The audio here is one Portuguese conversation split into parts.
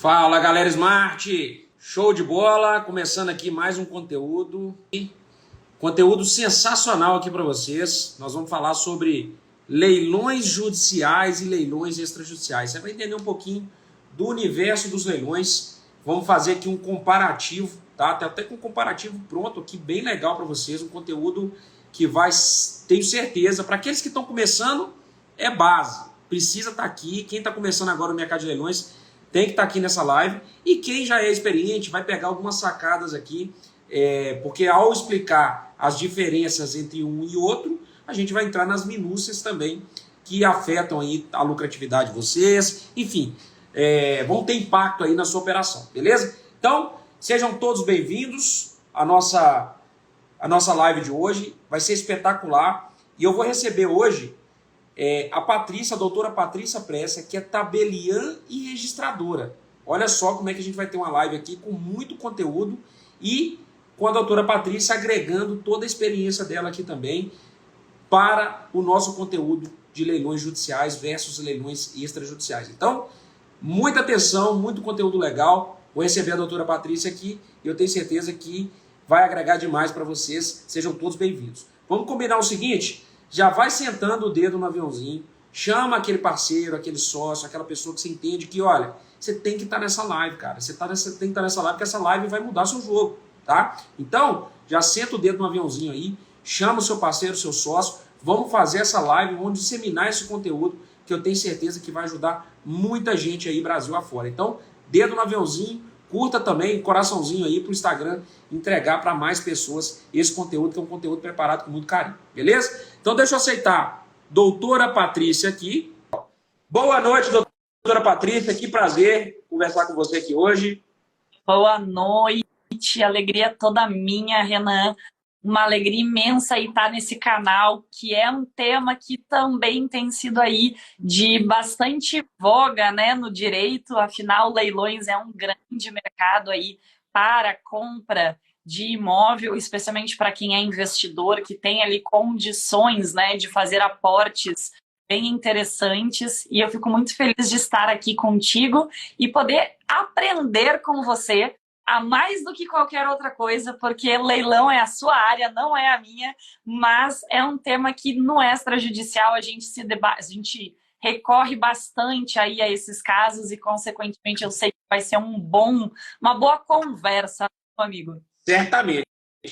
Fala, galera Smart! Show de bola! Começando aqui mais um conteúdo sensacional aqui para vocês. Nós vamos falar sobre leilões judiciais e leilões extrajudiciais. Você vai entender um pouquinho do universo dos leilões. Vamos fazer aqui um comparativo, tá? Tem até com um comparativo pronto aqui, bem legal para vocês. Um conteúdo que vai, tenho certeza, para aqueles que estão começando, é base. Precisa estar aqui. Quem está começando agora no mercado de leilões tem que estar aqui nessa live, e quem já é experiente vai pegar algumas sacadas aqui, porque ao explicar as diferenças entre um e outro, a gente vai entrar nas minúcias também, que afetam aí a lucratividade de vocês, enfim, vão ter impacto aí na sua operação, beleza? Então, sejam todos bem-vindos à nossa live de hoje, vai ser espetacular, e eu vou receber hoje a Patrícia, a doutora Patrícia Pressa, que é tabeliã e registradora. Olha só como é que a gente vai ter uma live aqui com muito conteúdo e com a doutora Patrícia agregando toda a experiência dela aqui também para o nosso conteúdo de leilões judiciais versus leilões extrajudiciais. Então, muita atenção, muito conteúdo legal. Vou receber a doutora Patrícia aqui e eu tenho certeza que vai agregar demais para vocês. Sejam todos bem-vindos. Vamos combinar o seguinte: já vai sentando o dedo no aviãozinho, chama aquele parceiro, aquele sócio, aquela pessoa que você entende que, olha, você tem que estar nessa live, cara. Você tem que estar nessa live, porque essa live vai mudar seu jogo, tá? Então, já senta o dedo no aviãozinho aí, chama o seu parceiro, o seu sócio, vamos fazer essa live, vamos disseminar esse conteúdo, que eu tenho certeza que vai ajudar muita gente aí, Brasil afora. Então, dedo no aviãozinho, curta também, coraçãozinho aí pro Instagram, entregar para mais pessoas esse conteúdo, que é um conteúdo preparado com muito carinho, beleza? Então deixa eu aceitar doutora Patrícia aqui. Boa noite, doutora Patrícia, que prazer conversar com você aqui hoje. Boa noite, alegria toda minha, Renan. Uma alegria imensa aí estar nesse canal, que é um tema que também tem sido aí de bastante voga, né, no direito. Afinal, leilões é um grande mercado aí para compra de imóvel, especialmente para quem é investidor, que tem ali condições, né, de fazer aportes bem interessantes. E eu fico muito feliz de estar aqui contigo e poder aprender com você a mais do que qualquer outra coisa, porque leilão é a sua área, não é a minha, mas é um tema que no extrajudicial a gente recorre bastante aí a esses casos e, consequentemente, eu sei que vai ser uma boa conversa, meu amigo. Certamente.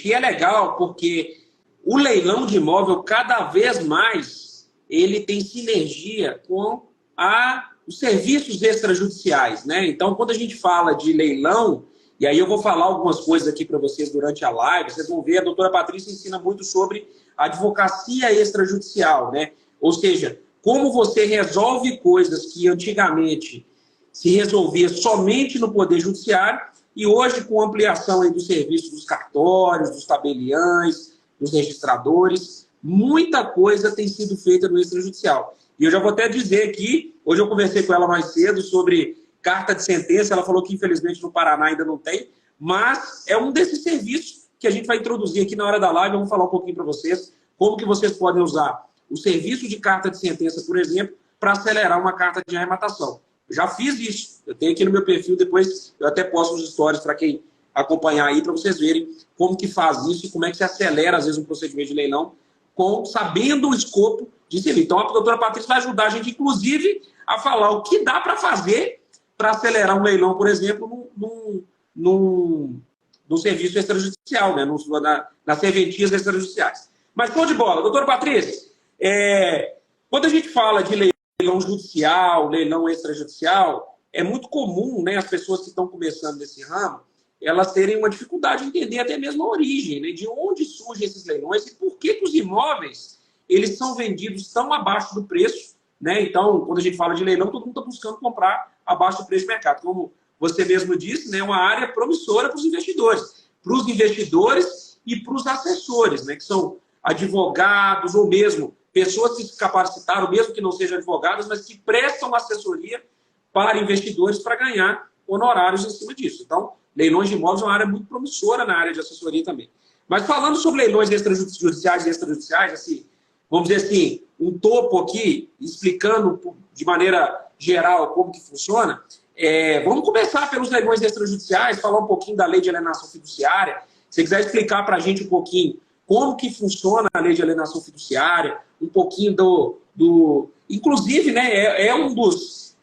E é legal porque o leilão de imóvel, cada vez mais, ele tem sinergia com os serviços extrajudiciais, né? Então, quando a gente fala de leilão, e aí eu vou falar algumas coisas aqui para vocês durante a live, vocês vão ver, a doutora Patrícia ensina muito sobre advocacia extrajudicial, né? Ou seja, como você resolve coisas que antigamente se resolvia somente no Poder Judiciário e hoje, com ampliação aí do serviço dos cartórios, dos tabeliães, dos registradores, muita coisa tem sido feita no extrajudicial. E eu já vou até dizer aqui, hoje eu conversei com ela mais cedo sobre carta de sentença, ela falou que infelizmente no Paraná ainda não tem, mas é um desses serviços que a gente vai introduzir aqui na hora da live. Vamos falar um pouquinho para vocês como que vocês podem usar o serviço de carta de sentença, por exemplo, para acelerar uma carta de arrematação. Eu já fiz isso, eu tenho aqui no meu perfil, depois eu até posto os stories para quem acompanhar aí, para vocês verem como que faz isso e como é que se acelera, às vezes, um procedimento de leilão, sabendo o escopo de serviço. Então, a doutora Patrícia vai ajudar a gente, inclusive, a falar o que dá para fazer para acelerar um leilão, por exemplo, no serviço extrajudicial, né? Nas serventias extrajudiciais. Mas, show de bola. Doutora Patrícia, quando a gente fala de leilão judicial, leilão extrajudicial, é muito comum, né, as pessoas que estão começando nesse ramo, elas terem uma dificuldade de entender até mesmo a origem, né, de onde surgem esses leilões e por que os imóveis eles são vendidos tão abaixo do preço, né? Então, quando a gente fala de leilão, todo mundo está buscando comprar abaixo do preço de mercado. Como você mesmo disse, né, é uma área promissora para os investidores. Para os investidores e para os assessores, né, que são advogados ou mesmo pessoas que se capacitaram, mesmo que não sejam advogados, mas que prestam assessoria para investidores para ganhar honorários em cima disso. Então, leilões de imóveis é uma área muito promissora na área de assessoria também. Mas falando sobre leilões extrajudiciais e extrajudiciais, assim, vamos dizer assim, um topo aqui, explicando de maneira geral como que funciona, Vamos começar pelos leilões extrajudiciais, falar um pouquinho da lei de alienação fiduciária. Se você quiser explicar para a gente um pouquinho como que funciona a lei de alienação fiduciária, um pouquinho inclusive, né, é um dos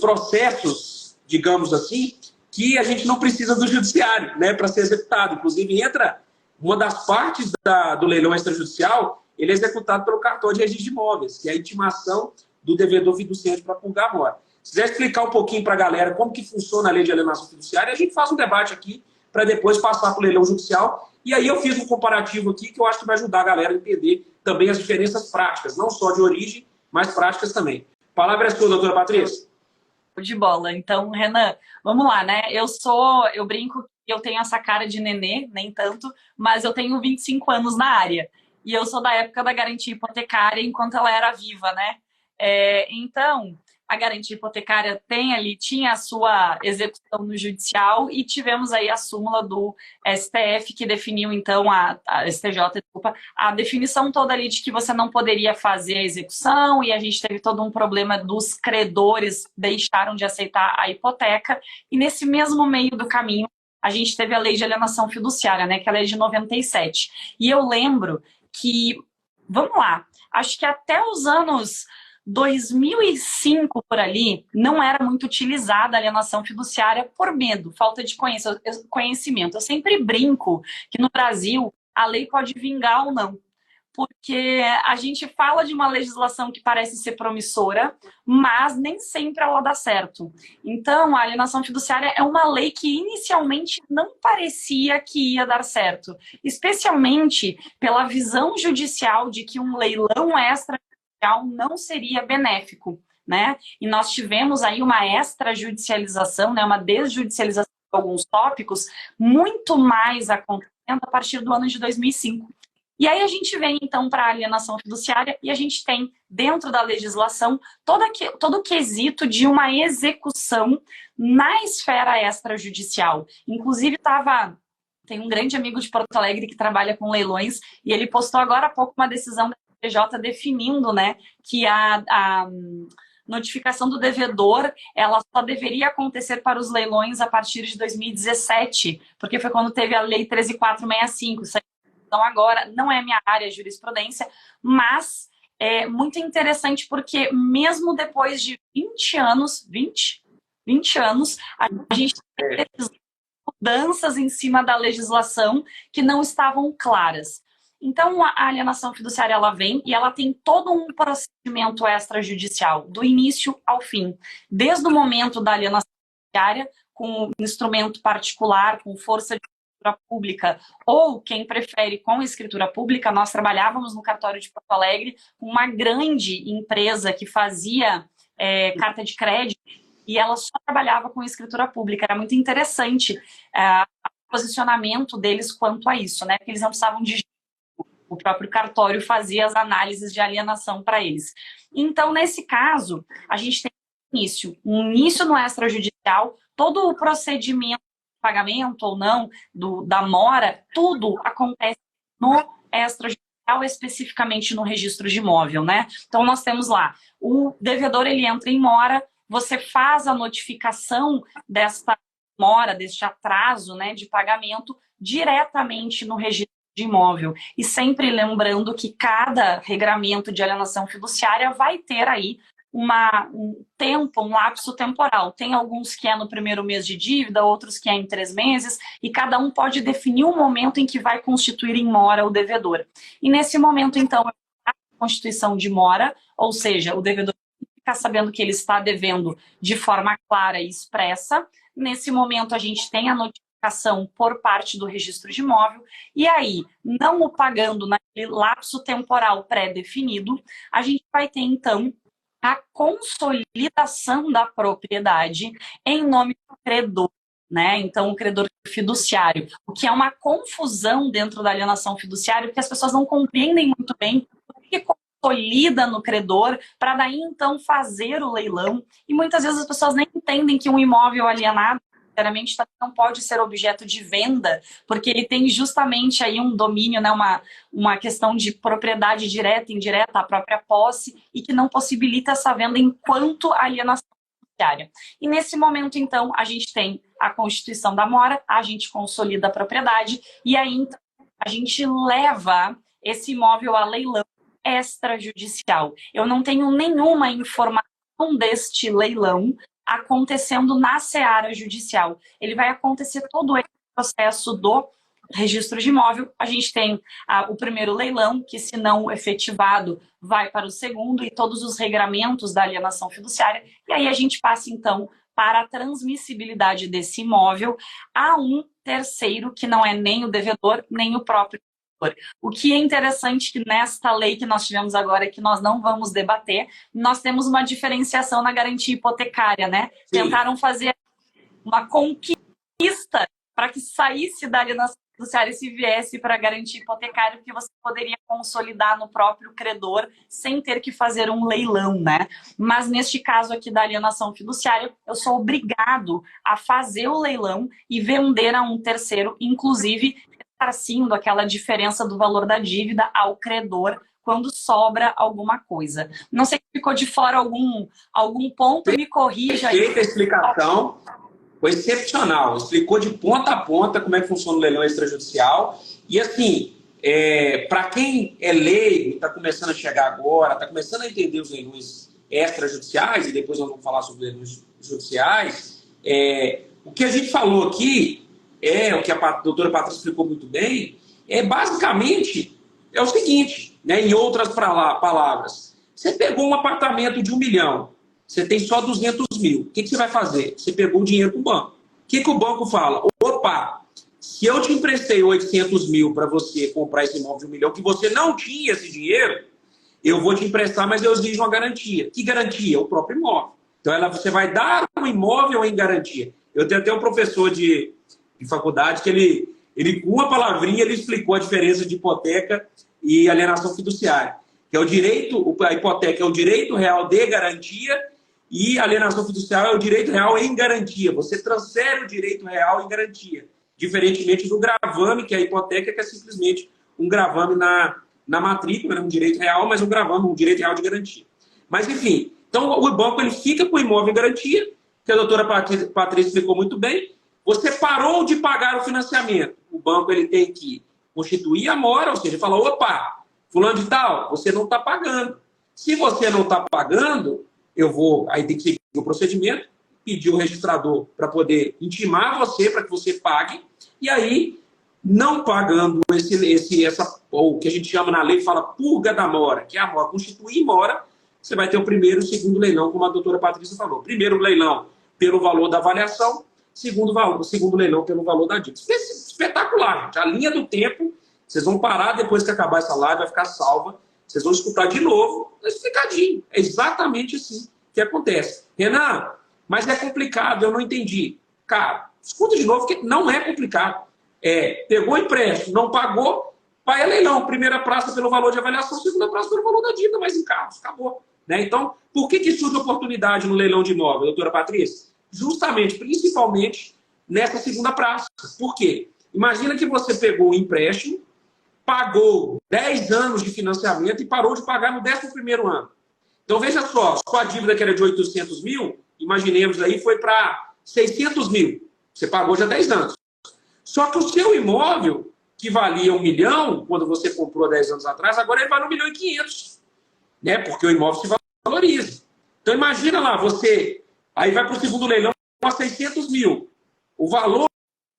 processos, digamos assim, que a gente não precisa do judiciário, né, para ser executado. Inclusive, entra uma das partes do leilão extrajudicial, ele é executado pelo cartório de registro de imóveis, que é a intimação do devedor fiduciário para purgar a mora. Se quiser explicar um pouquinho para a galera como que funciona a lei de alienação fiduciária, a gente faz um debate aqui para depois passar para o leilão judicial. E aí eu fiz um comparativo aqui que eu acho que vai ajudar a galera a entender também as diferenças práticas, não só de origem, mas práticas também. A palavra é sua, doutora Patrícia. De bola. Então, Renan, vamos lá, né? Eu brinco que eu tenho essa cara de nenê, nem tanto, mas eu tenho 25 anos na área. E eu sou da época da garantia hipotecária enquanto ela era viva, né? Então, a garantia hipotecária tinha a sua execução no judicial e tivemos aí a súmula do STF que definiu, então, a STJ, desculpa, a definição toda ali de que você não poderia fazer a execução e a gente teve todo um problema dos credores deixaram de aceitar a hipoteca e nesse mesmo meio do caminho a gente teve a lei de alienação fiduciária, né, que é a lei de 97. E eu lembro que, vamos lá, acho que até os anos 2005, por ali, não era muito utilizada a alienação fiduciária por medo, falta de conhecimento. Eu sempre brinco que no Brasil a lei pode vingar ou não, porque a gente fala de uma legislação que parece ser promissora, mas nem sempre ela dá certo. Então, a alienação fiduciária é uma lei que inicialmente não parecia que ia dar certo, especialmente pela visão judicial de que um leilão extra não seria benéfico, né? E nós tivemos aí uma extrajudicialização, né, uma desjudicialização de alguns tópicos, muito mais acontecendo a partir do ano de 2005. E aí a gente vem, então, para a alienação fiduciária e a gente tem, dentro da legislação, todo o quesito de uma execução na esfera extrajudicial. Inclusive, tem um grande amigo de Porto Alegre que trabalha com leilões e ele postou agora há pouco uma decisão da STJ definindo, né, que a notificação do devedor ela só deveria acontecer para os leilões a partir de 2017, porque foi quando teve a Lei 13.465. Então agora não é minha área de jurisprudência, mas é muito interessante porque mesmo depois de 20 anos, a gente tem mudanças em cima da legislação que não estavam claras. Então, a alienação fiduciária ela vem e ela tem todo um procedimento extrajudicial, do início ao fim. Desde o momento da alienação fiduciária, com instrumento particular, com força de escritura pública, ou quem prefere com escritura pública. Nós trabalhávamos no cartório de Porto Alegre com uma grande empresa que fazia carta de crédito e ela só trabalhava com escritura pública. Era muito interessante o posicionamento deles quanto a isso, né? Porque eles não precisavam de o próprio cartório fazia as análises de alienação para eles. Então, nesse caso, a gente tem um início no extrajudicial, todo o procedimento de pagamento ou não da mora, tudo acontece no extrajudicial, especificamente no registro de imóvel, né? Então, nós temos lá, o devedor, ele entra em mora, você faz a notificação desta mora, deste atraso, né, de pagamento, diretamente no registro de imóvel. E sempre lembrando que cada regramento de alienação fiduciária vai ter aí um tempo, um lapso temporal. Tem alguns que é no primeiro mês de dívida, outros que é em 3 meses, e cada um pode definir o momento em que vai constituir em mora o devedor. E nesse momento, então, a constituição de mora, ou seja, o devedor ficar sabendo que ele está devendo de forma clara e expressa. Nesse momento, a gente tem a notificação por parte do registro de imóvel, e aí, não o pagando naquele lapso temporal pré-definido, a gente vai ter, então, a consolidação da propriedade em nome do credor, né? Então, o credor fiduciário, o que é uma confusão dentro da alienação fiduciária, porque as pessoas não compreendem muito bem o que consolida no credor, para daí, então, fazer o leilão, e muitas vezes as pessoas nem entendem que um imóvel alienado sinceramente, não pode ser objeto de venda, porque ele tem justamente aí um domínio, né, uma questão de propriedade direta e indireta, a própria posse, e que não possibilita essa venda enquanto a alienação judiciária. E nesse momento, então, a gente tem a constituição da mora, a gente consolida a propriedade e aí então, a gente leva esse imóvel a leilão extrajudicial. Eu não tenho nenhuma informação deste leilão acontecendo na seara judicial. Ele vai acontecer todo esse processo do registro de imóvel. A gente tem o primeiro leilão, que se não efetivado, vai para o segundo e todos os regramentos da alienação fiduciária. E aí a gente passa, então, para a transmissibilidade desse imóvel a um terceiro, que não é nem o devedor, nem o próprio devedor. O que é interessante que nesta lei que nós tivemos agora, que nós não vamos debater, nós temos uma diferenciação na garantia hipotecária, né? Sim. Tentaram fazer uma conquista para que saísse da alienação fiduciária e se viesse para a garantia hipotecária, porque você poderia consolidar no próprio credor sem ter que fazer um leilão, né? Mas neste caso aqui da alienação fiduciária, eu sou obrigado a fazer o leilão e vender a um terceiro, inclusive ressarcindo aquela diferença do valor da dívida ao credor quando sobra alguma coisa. Não sei se ficou de fora algum ponto, me corrija. Perfeita explicação. Foi excepcional, explicou de ponta a ponta como é que funciona o leilão extrajudicial. E assim, para quem é leigo, está começando a chegar agora, está começando a entender os leilões extrajudiciais, e depois nós vamos falar sobre leilões judiciais, o que a gente falou aqui, o que a doutora Patrícia explicou muito bem, basicamente o seguinte, né, em outras palavras, você pegou um apartamento de 1 milhão, você tem só 200 mil. O que você vai fazer? Você pegou o dinheiro com o banco. O que o banco fala? Opa, se eu te emprestei 800 mil para você comprar esse imóvel de 1 milhão, que você não tinha esse dinheiro, eu vou te emprestar, mas eu exijo uma garantia. Que garantia? O próprio imóvel. Então você vai dar um imóvel em garantia. Eu tenho até um professor de faculdade que ele com uma palavrinha, ele explicou a diferença de hipoteca e alienação fiduciária. Que é o direito, a hipoteca é o direito real de garantia e a alienação fiduciária é o direito real em garantia. Você transfere o direito real em garantia. Diferentemente do gravame, que é a hipoteca, que é simplesmente um gravame na matrícula, né? Um direito real, mas um gravame, um direito real de garantia. Mas, enfim, então o banco ele fica com o imóvel em garantia, que a doutora Patrícia explicou muito bem. Você parou de pagar o financiamento. O banco ele tem que constituir a mora, ou seja, falar, opa, fulano de tal, você não está pagando. Se você não está pagando, aí tem que seguir o procedimento, pedir o registrador para poder intimar você, para que você pague, e aí, não pagando o que a gente chama na lei, fala purga da mora, que é a mora, constituir mora, você vai ter o primeiro e o segundo leilão, como a doutora Patrícia falou. Primeiro leilão pelo valor da avaliação, segundo leilão pelo valor da dívida. Espetacular, gente. A linha do tempo, vocês vão parar depois que acabar essa live, vai ficar salva. Vocês vão escutar de novo, explicadinho. É exatamente assim que acontece. Renan, mas é complicado, eu não entendi. Cara, escuta de novo que não é complicado. Pegou o empréstimo, não pagou, vai a leilão. Primeira praça pelo valor de avaliação, segunda praça pelo valor da dívida, mais em carros, acabou. Né? Então, por que surge oportunidade no leilão de imóvel, doutora Patrícia? Justamente, principalmente, nessa segunda praça. Por quê? Imagina que você pegou um empréstimo, pagou 10 anos de financiamento e parou de pagar no 11º ano. Então, veja só, sua dívida que era de 800 mil, imaginemos aí, foi para 600 mil. Você pagou já 10 anos. Só que o seu imóvel, que valia 1 milhão, quando você comprou 10 anos atrás, agora ele vale 1 milhão e 500. Né? Porque o imóvel se valoriza. Então, imagina lá, você aí vai para o segundo leilão a 600 mil. O valor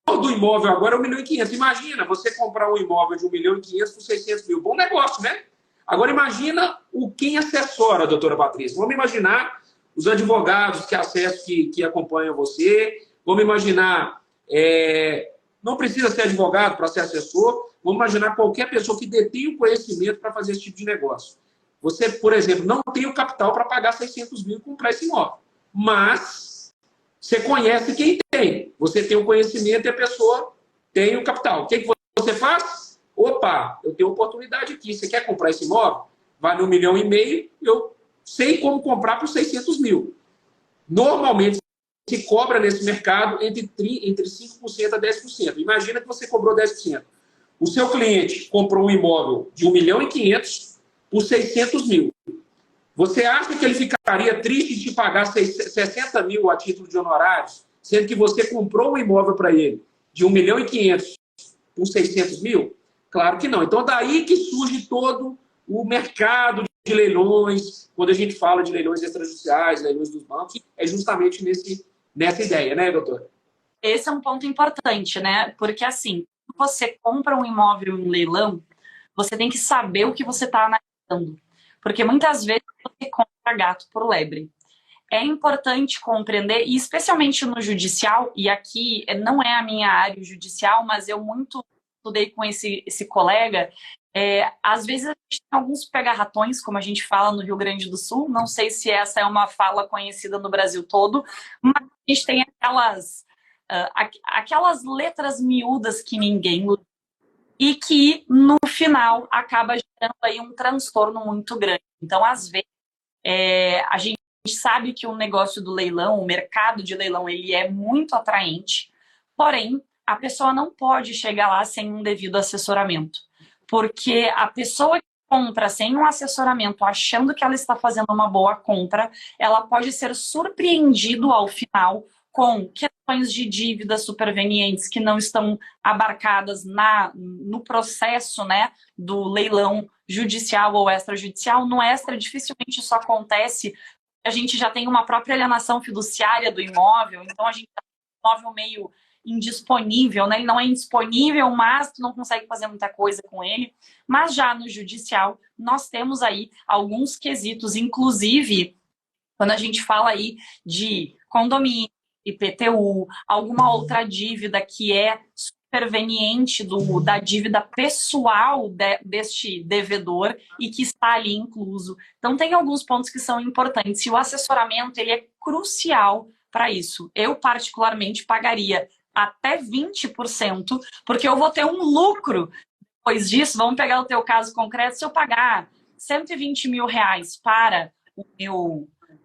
do imóvel agora é 1 milhão e 500. Imagina você comprar um imóvel de 1 milhão e 500 por 600 mil. Bom negócio, né? Agora imagina quem assessora, doutora Patrícia. Vamos imaginar os advogados que acessam, que acompanham você. Vamos imaginar, não precisa ser advogado para ser assessor. Vamos imaginar qualquer pessoa que detém o conhecimento para fazer esse tipo de negócio. Você, por exemplo, não tem o capital para pagar 600 mil e comprar esse imóvel. Mas você conhece quem tem. Você tem o conhecimento e a pessoa tem o capital. O que você faz? Opa, eu tenho oportunidade aqui. Você quer comprar esse imóvel? Vale 1,5 milhão, eu sei como comprar por 600 mil. Normalmente, se cobra nesse mercado entre 5% a 10%. Imagina que você cobrou 10%. O seu cliente comprou um imóvel de 1,5 milhão por 600 mil. Você acha que ele ficaria triste de te pagar 60 mil a título de honorários, sendo que você comprou um imóvel para ele de 1.500.000 por 600 mil? Claro que não. Então, daí que surge todo o mercado de leilões, quando a gente fala de leilões extrajudiciais, leilões dos bancos, é justamente nessa ideia, né, doutora? Esse é um ponto importante, né? Porque, assim, quando você compra um imóvel em um leilão, você tem que saber o que você está analisando. Porque muitas vezes você compra gato por lebre. É importante compreender, e especialmente no judicial, e aqui não é a minha área judicial, mas eu muito estudei com esse colega, às vezes a gente tem alguns pega-ratões, como a gente fala no Rio Grande do Sul, não sei se essa é uma fala conhecida no Brasil todo, mas a gente tem aquelas letras miúdas que ninguém lê, e que, no final, acaba gerando aí um transtorno muito grande. Então, às vezes, a gente sabe que o negócio do leilão, o mercado de leilão, ele é muito atraente, porém, a pessoa não pode chegar lá sem um devido assessoramento. Porque a pessoa que compra sem um assessoramento, achando que ela está fazendo uma boa compra, ela pode ser surpreendido ao final com questões de dívidas supervenientes que não estão abarcadas no processo, né, do leilão judicial ou extrajudicial. No extra, dificilmente isso acontece. A gente já tem uma própria alienação fiduciária do imóvel, então a gente tem um imóvel meio indisponível, né? Ele não é indisponível, mas tu não consegue fazer muita coisa com ele. Mas já no judicial, nós temos aí alguns quesitos, inclusive, quando a gente fala aí de condomínio, IPTU, alguma outra dívida que é superveniente da dívida pessoal deste devedor e que está ali incluso. Então, tem alguns pontos que são importantes. E o assessoramento, ele é crucial para isso. Eu, particularmente, pagaria até 20%, porque eu vou ter um lucro depois disso. Vamos pegar o teu caso concreto. Se eu pagar 120 mil reais para o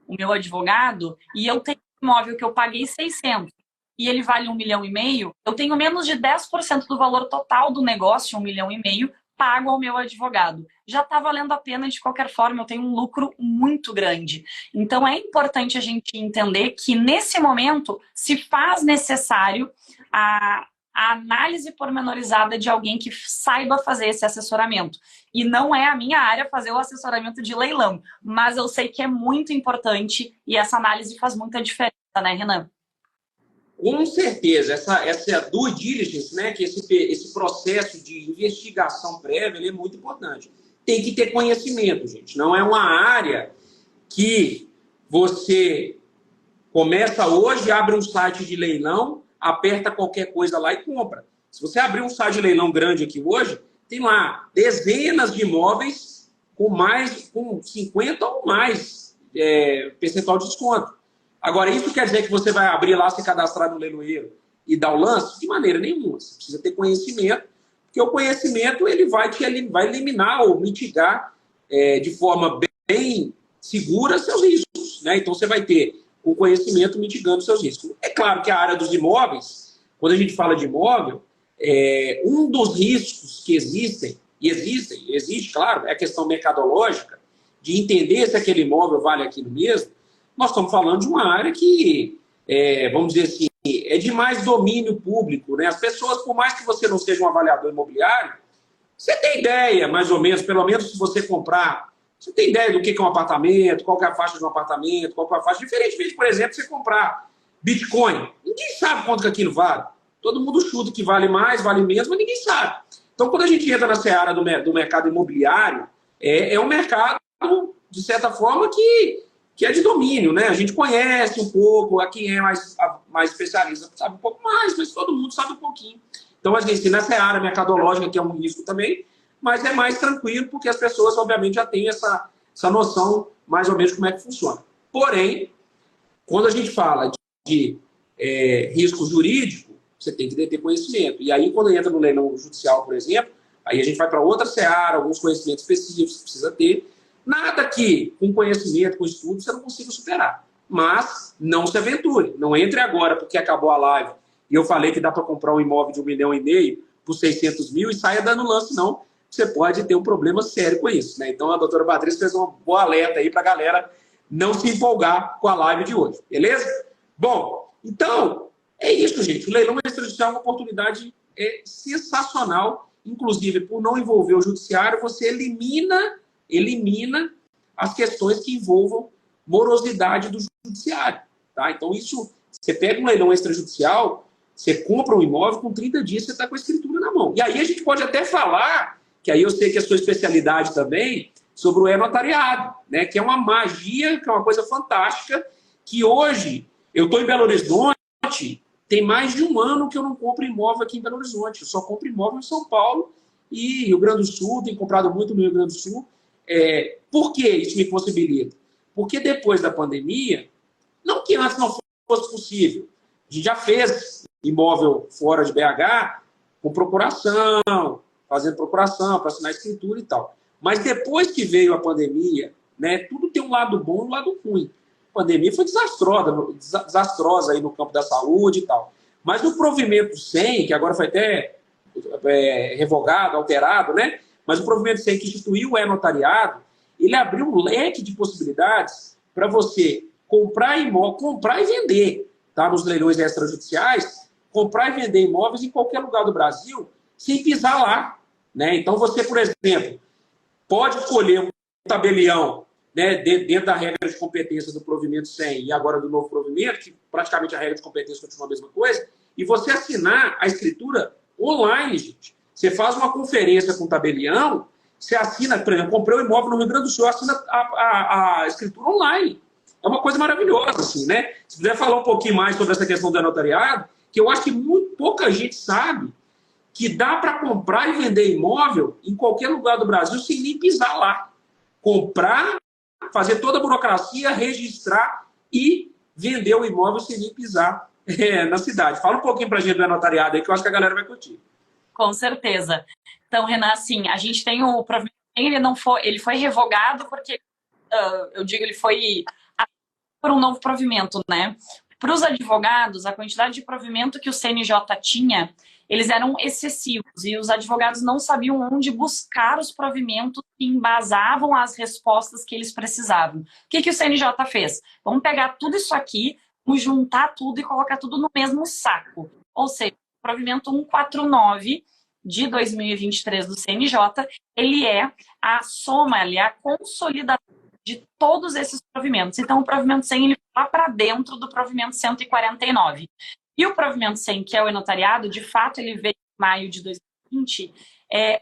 meu advogado e eu tenho um imóvel que eu paguei 600 e ele vale 1,5 milhão, eu tenho menos de 10% do valor total do negócio, 1,5 milhão, pago ao meu advogado. Já está valendo a pena de qualquer forma, eu tenho um lucro muito grande. Então é importante a gente entender que nesse momento se faz necessário a análise pormenorizada de alguém que saiba fazer esse assessoramento. E não é a minha área fazer o assessoramento de leilão, mas eu sei que é muito importante e essa análise faz muita diferença, né, Renan? Com certeza, essa due diligence, né, que esse processo de investigação prévia, ele é muito importante. Tem que ter conhecimento, gente. Não é uma área que você começa hoje, abre um site de leilão, aperta qualquer coisa lá e compra. Se você abrir um site de leilão grande aqui hoje, tem lá dezenas de imóveis com 50 ou mais percentual de desconto. Agora, isso quer dizer que você vai abrir lá, se cadastrar no leiloeiro e dar o lance? De maneira nenhuma. Você precisa ter conhecimento, porque o conhecimento ele vai eliminar ou mitigar de forma bem segura seus riscos, né? Então, você vai ter o conhecimento mitigando seus riscos. É claro que a área dos imóveis, quando a gente fala de imóvel, um dos riscos que existe, claro, é a questão mercadológica, de entender se aquele imóvel vale aquilo mesmo. Nós estamos falando de uma área que, vamos dizer assim, é de mais domínio público, né? As pessoas, por mais que você não seja um avaliador imobiliário, você tem ideia, mais ou menos, pelo menos se você comprar, você tem ideia do que é um apartamento, qual que é a faixa de um apartamento, qual que é a faixa. Diferentemente, por exemplo, você comprar Bitcoin. Ninguém sabe quanto que aquilo vale. Todo mundo chuta que vale mais, vale menos, mas ninguém sabe. Então, quando a gente entra na seara do mercado imobiliário, é um mercado, de certa forma, que é de domínio, né? A gente conhece um pouco, a quem é mais especialista sabe um pouco mais, mas todo mundo sabe um pouquinho. Então, assim, nessa área mercadológica, que é um risco também, mas é mais tranquilo, porque as pessoas, obviamente, já têm essa noção mais ou menos como é que funciona. Porém, quando a gente fala de risco jurídico, você tem que ter conhecimento. E aí, quando entra no leilão judicial, por exemplo, aí a gente vai para outra seara, alguns conhecimentos específicos que precisa ter. Nada que, com conhecimento, com estudo, você não consiga superar. Mas não se aventure. Não entre agora porque acabou a live e eu falei que dá para comprar um imóvel de 1,5 milhão por 600 mil e saia dando lance, não. você pode ter um problema sério com isso, né? Então a doutora Patrícia fez um bom alerta aí para a galera não se empolgar com a live de hoje, beleza? Bom, então é isso, gente. O leilão extrajudicial é uma oportunidade sensacional, inclusive por não envolver o judiciário, você elimina as questões que envolvam morosidade do judiciário, tá? Então isso, você pega um leilão extrajudicial, você compra um imóvel, com 30 dias você está com a escritura na mão. E aí a gente pode até falar, que aí eu sei que é a sua especialidade também, sobre o e-notariado, né? Que é uma magia, que é uma coisa fantástica, que hoje, eu estou em Belo Horizonte, tem mais de um ano que eu não compro imóvel aqui em Belo Horizonte, eu só compro imóvel em São Paulo e Rio Grande do Sul, tenho comprado muito no Rio Grande do Sul. Por que isso me possibilita? Porque depois da pandemia, não que antes não fosse possível, a gente já fez imóvel fora de BH com procuração, fazendo procuração para assinar escritura e tal. Mas depois que veio a pandemia, né, tudo tem um lado bom e um lado ruim. A pandemia foi desastrosa aí no campo da saúde e tal. Mas o provimento 100, que agora foi até revogado, alterado, né? Mas o provimento 100 que instituiu o e-notariado, ele abriu um leque de possibilidades para você comprar imóvel, comprar e vender, tá? Nos leilões extrajudiciais, comprar e vender imóveis em qualquer lugar do Brasil, sem pisar lá, né? Então você, por exemplo, pode escolher um tabelião, né, dentro da regra de competência do provimento 100 e agora do novo provimento, que praticamente a regra de competência continua a mesma coisa, e você assinar a escritura online, gente. Você faz uma conferência com o tabelião, você assina, por exemplo, comprei um imóvel no Rio Grande do Sul, assina a escritura online. É uma coisa maravilhosa, assim, né? Se puder falar um pouquinho mais sobre essa questão do notariado, que eu acho que muito pouca gente sabe que dá para comprar e vender imóvel em qualquer lugar do Brasil sem nem pisar lá. Comprar, fazer toda a burocracia, registrar e vender o imóvel sem nem pisar na cidade. Fala um pouquinho para a gente do notariado aí, que eu acho que a galera vai curtir. Com certeza. Então, Renan, assim, a gente tem o provimento, ele foi revogado porque, eu digo, ele foi por um novo provimento, né? Para os advogados, a quantidade de provimento que o CNJ tinha, eles eram excessivos e os advogados não sabiam onde buscar os provimentos que embasavam as respostas que eles precisavam. O que o CNJ fez? Vamos pegar tudo isso aqui, vamos juntar tudo e colocar tudo no mesmo saco. Ou seja, o provimento 149 de 2023 do CNJ, ele é a soma, ele é a consolidação de todos esses provimentos. Então, o provimento 100 ele vai para dentro do provimento 149. E o provimento 100, que é o e-notariado, de fato, ele veio em maio de 2020.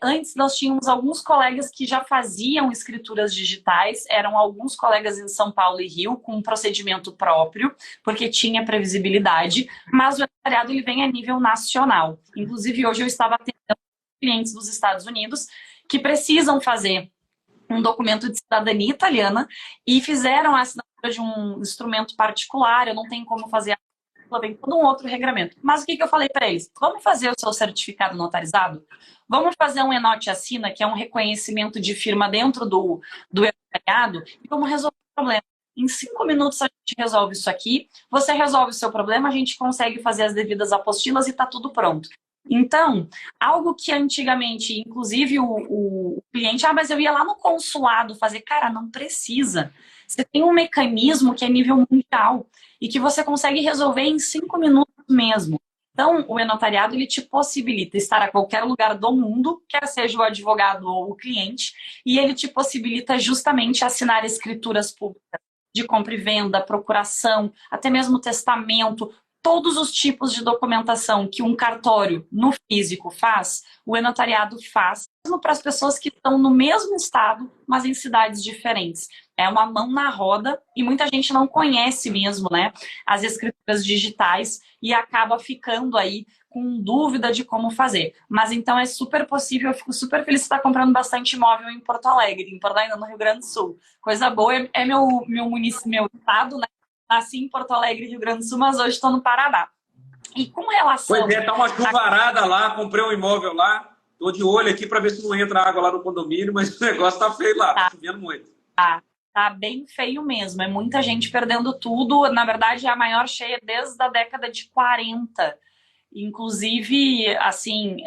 Antes, nós tínhamos alguns colegas que já faziam escrituras digitais, eram alguns colegas em São Paulo e Rio, com um procedimento próprio, porque tinha previsibilidade, mas o e-notariado ele vem a nível nacional. Inclusive, hoje eu estava atendendo clientes dos Estados Unidos que precisam fazer um documento de cidadania italiana e fizeram a assinatura de um instrumento particular, eu não tenho como fazer vem todo um outro regramento. Mas o que eu falei para eles? Vamos fazer o seu certificado notarizado? Vamos fazer um Enote Assina, que é um reconhecimento de firma dentro do notariado, e vamos resolver o problema. Em 5 minutos a gente resolve isso aqui, você resolve o seu problema, a gente consegue fazer as devidas apostilas e está tudo pronto. Então, algo que antigamente, inclusive o cliente, mas eu ia lá no consulado fazer, cara, não precisa. Você tem um mecanismo que é nível mundial e que você consegue resolver em 5 minutos mesmo. Então, o e-notariado, ele te possibilita estar a qualquer lugar do mundo, quer seja o advogado ou o cliente, e ele te possibilita justamente assinar escrituras públicas de compra e venda, procuração, até mesmo testamento, todos os tipos de documentação que um cartório no físico faz, o e-notariado faz, mesmo para as pessoas que estão no mesmo estado, mas em cidades diferentes. É uma mão na roda e muita gente não conhece mesmo, né, as escrituras digitais e acaba ficando aí com dúvida de como fazer. Mas então é super possível, eu fico super feliz de estar comprando bastante imóvel em Porto Alegre, ainda no Rio Grande do Sul. Coisa boa, é meu município, meu estado, né? Nasci em Porto Alegre, Rio Grande do Sul, mas hoje estou no Paraná. E com relação... Pois é, tá uma chuvarada lá, comprei um imóvel lá, tô de olho aqui para ver se não entra água lá no condomínio, mas o negócio tá feio lá, tá chovendo muito. Tá bem feio mesmo, é muita gente perdendo tudo. Na verdade, é a maior cheia desde a década de 40 Inclusive, assim,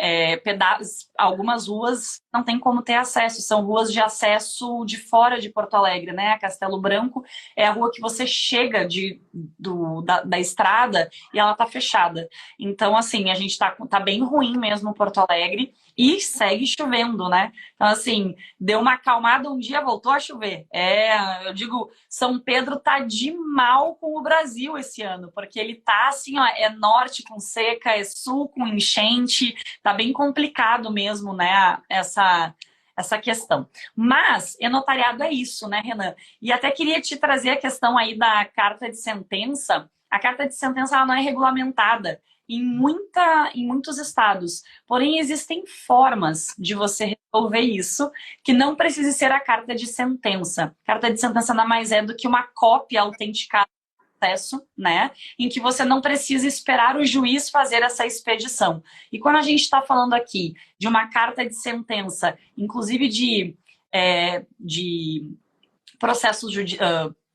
algumas ruas não tem como ter acesso, são ruas de acesso de fora de Porto Alegre, né? A Castelo Branco é a rua que você chega da estrada e ela tá fechada. Então, assim, a gente tá bem ruim mesmo Porto Alegre e segue chovendo, né? Então, assim, deu uma acalmada um dia, voltou a chover. Eu digo, São Pedro tá de mal com o Brasil esse ano, porque ele tá assim, ó, é norte com seca, é sul com enchente, tá bem complicado mesmo, né, essa questão. Mas, notariado é isso, né, Renan? E até queria te trazer a questão aí da carta de sentença. A carta de sentença ela não é regulamentada em muitos estados. Porém, existem formas de você resolver isso, que não precisa ser a carta de sentença. Carta de sentença nada mais é do que uma cópia autenticada do processo, né? Em que você não precisa esperar o juiz fazer essa expedição. E quando a gente está falando aqui de uma carta de sentença, inclusive de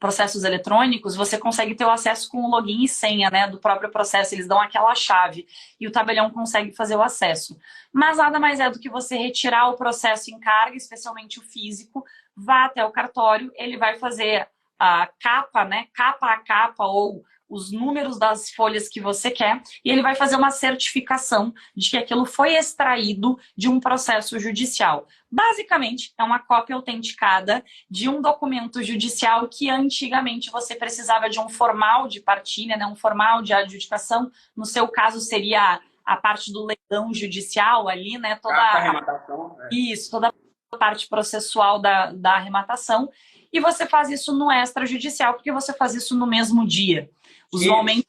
processos eletrônicos, você consegue ter o acesso com o login e senha, né, do próprio processo, eles dão aquela chave e o tabelião consegue fazer o acesso. Mas nada mais é do que você retirar o processo em carga, especialmente o físico, vá até o cartório, ele vai fazer a capa, né, capa a capa ou os números das folhas que você quer, e ele vai fazer uma certificação de que aquilo foi extraído de um processo judicial. Basicamente, é uma cópia autenticada de um documento judicial que antigamente você precisava de um formal de partilha, né, um formal de adjudicação. No seu caso, seria a parte do leilão judicial ali, né? Toda a arrematação. Isso, toda a parte processual da arrematação. E você faz isso no extrajudicial, porque você faz isso no mesmo dia. Usualmente...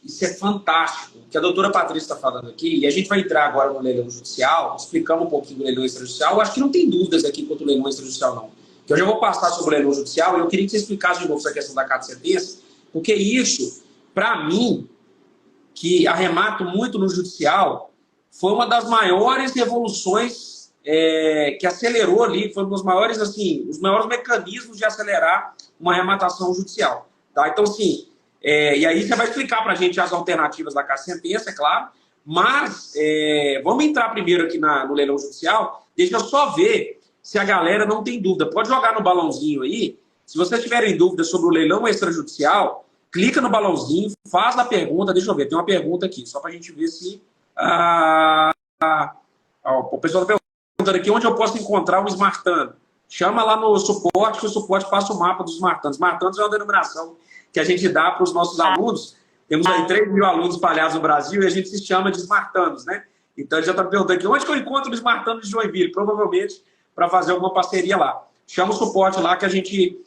Isso é fantástico, o que a doutora Patrícia está falando aqui, e a gente vai entrar agora no leilão judicial, explicando um pouquinho do leilão extrajudicial. Eu acho que não tem dúvidas aqui quanto ao leilão extrajudicial, não. Que eu já vou passar sobre o leilão judicial, e eu queria que você explicasse de novo essa questão da carta de sentença, porque isso, para mim, que arremato muito no judicial, foi uma das maiores revoluções que acelerou ali, foi um dos maiores, assim, os maiores mecanismos de acelerar uma arrematação judicial. Tá? Então, assim... e aí você vai explicar para a gente as alternativas da carta de sentença, é claro, mas vamos entrar primeiro aqui no leilão judicial. Deixa eu só ver se a galera não tem dúvida. Pode jogar no balãozinho aí. Se vocês tiverem dúvida sobre o leilão extrajudicial, clica no balãozinho, faz a pergunta. Deixa eu ver, tem uma pergunta aqui, só para a gente ver se... o pessoal está perguntando aqui onde eu posso encontrar o Smartano. Chama lá no suporte, que o suporte passa o mapa dos Smartanos. Smartanos é uma denominação que a gente dá para os nossos alunos. Temos aí 3 mil alunos espalhados no Brasil e a gente se chama de Smartanos, né? Então, ele já está perguntando aqui, onde que eu encontro o Smartano de Joinville? Provavelmente para fazer alguma parceria lá. Chama o suporte lá que a gente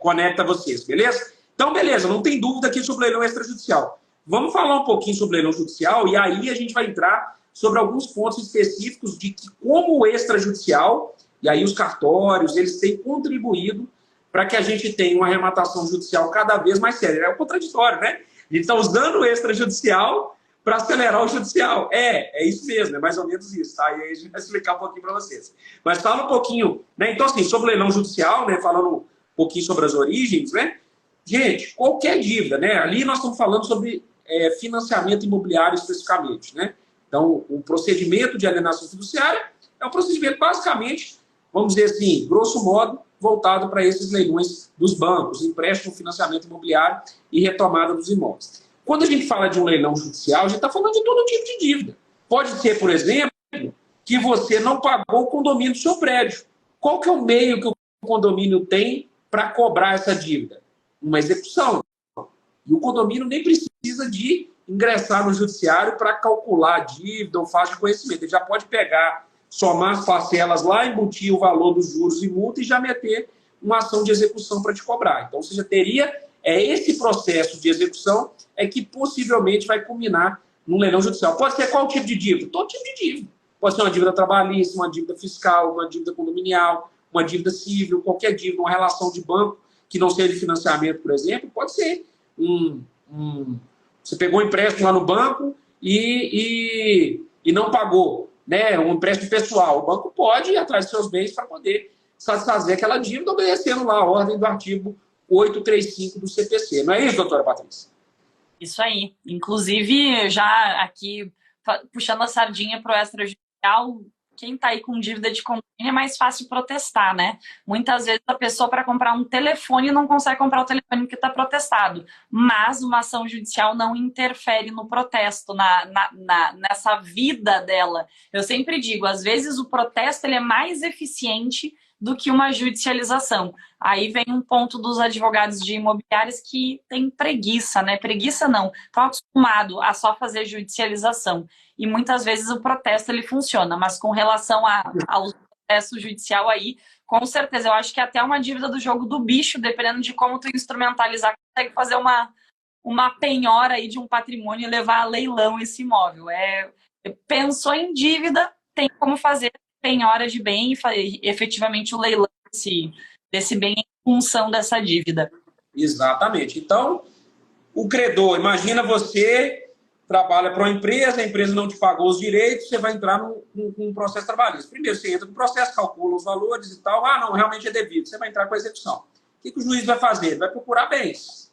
conecta vocês, beleza? Então, beleza, não tem dúvida aqui sobre o leilão extrajudicial. Vamos falar um pouquinho sobre o leilão judicial e aí a gente vai entrar sobre alguns pontos específicos de que como o extrajudicial, e aí os cartórios, eles têm contribuído para que a gente tenha uma arrematação judicial cada vez mais séria. É o contraditório, né? A gente está usando o extrajudicial para acelerar o judicial. É isso mesmo, é mais ou menos isso, tá? E aí a gente vai explicar um pouquinho para vocês. Mas fala um pouquinho, né? Então, assim, sobre o leilão judicial, né? Falando um pouquinho sobre as origens, né? Gente, qualquer dívida, né? Ali nós estamos falando sobre financiamento imobiliário especificamente, né? Então, o procedimento de alienação fiduciária é um procedimento basicamente, vamos dizer assim, grosso modo, voltado para esses leilões dos bancos, empréstimo, financiamento imobiliário e retomada dos imóveis. Quando a gente fala de um leilão judicial, a gente está falando de todo tipo de dívida. Pode ser, por exemplo, que você não pagou o condomínio do seu prédio. Qual que é o meio que o condomínio tem para cobrar essa dívida? Uma execução. E o condomínio nem precisa de ingressar no judiciário para calcular a dívida ou fase de conhecimento. Ele já pode pegar, somar as parcelas lá, embutir o valor dos juros e multa e já meter uma ação de execução para te cobrar. Então, você já teria esse processo de execução que possivelmente vai culminar num leilão judicial. Pode ser qual tipo de dívida? Todo tipo de dívida. Pode ser uma dívida trabalhista, uma dívida fiscal, uma dívida condominial, uma dívida civil, qualquer dívida, uma relação de banco que não seja de financiamento, por exemplo. Pode ser você pegou um empréstimo lá no banco e não pagou, né? Um empréstimo pessoal. O banco pode ir atrás dos seus bens para poder satisfazer aquela dívida, obedecendo lá a ordem do artigo 835 do CPC. Não é isso, doutora Patrícia? Isso aí. Inclusive, já aqui, puxando a sardinha para o extrajudicial, quem está aí com dívida de condomínio é mais fácil protestar, né? Muitas vezes a pessoa, para comprar um telefone, não consegue comprar o telefone que está protestado. Mas uma ação judicial não interfere no protesto, nessa vida dela. Eu sempre digo, às vezes o protesto ele é mais eficiente do que uma judicialização. Aí vem um ponto dos advogados de imobiliárias que tem preguiça, né? Preguiça não, estão acostumados a só fazer judicialização. E muitas vezes o protesto ele funciona, mas com relação ao processo judicial aí, com certeza, eu acho que é até uma dívida do jogo do bicho, dependendo de como tu instrumentalizar, consegue fazer uma penhora aí de um patrimônio e levar a leilão esse imóvel. Pensou em dívida, tem como fazer penhora de bem e efetivamente o leilão desse bem em função dessa dívida. Exatamente. Então, o credor, imagina você trabalha para uma empresa, a empresa não te pagou os direitos, você vai entrar num processo trabalhista. Primeiro, você entra no processo, calcula os valores e tal. Ah, não, realmente é devido. Você vai entrar com a execução. O que o juiz vai fazer? Ele vai procurar bens.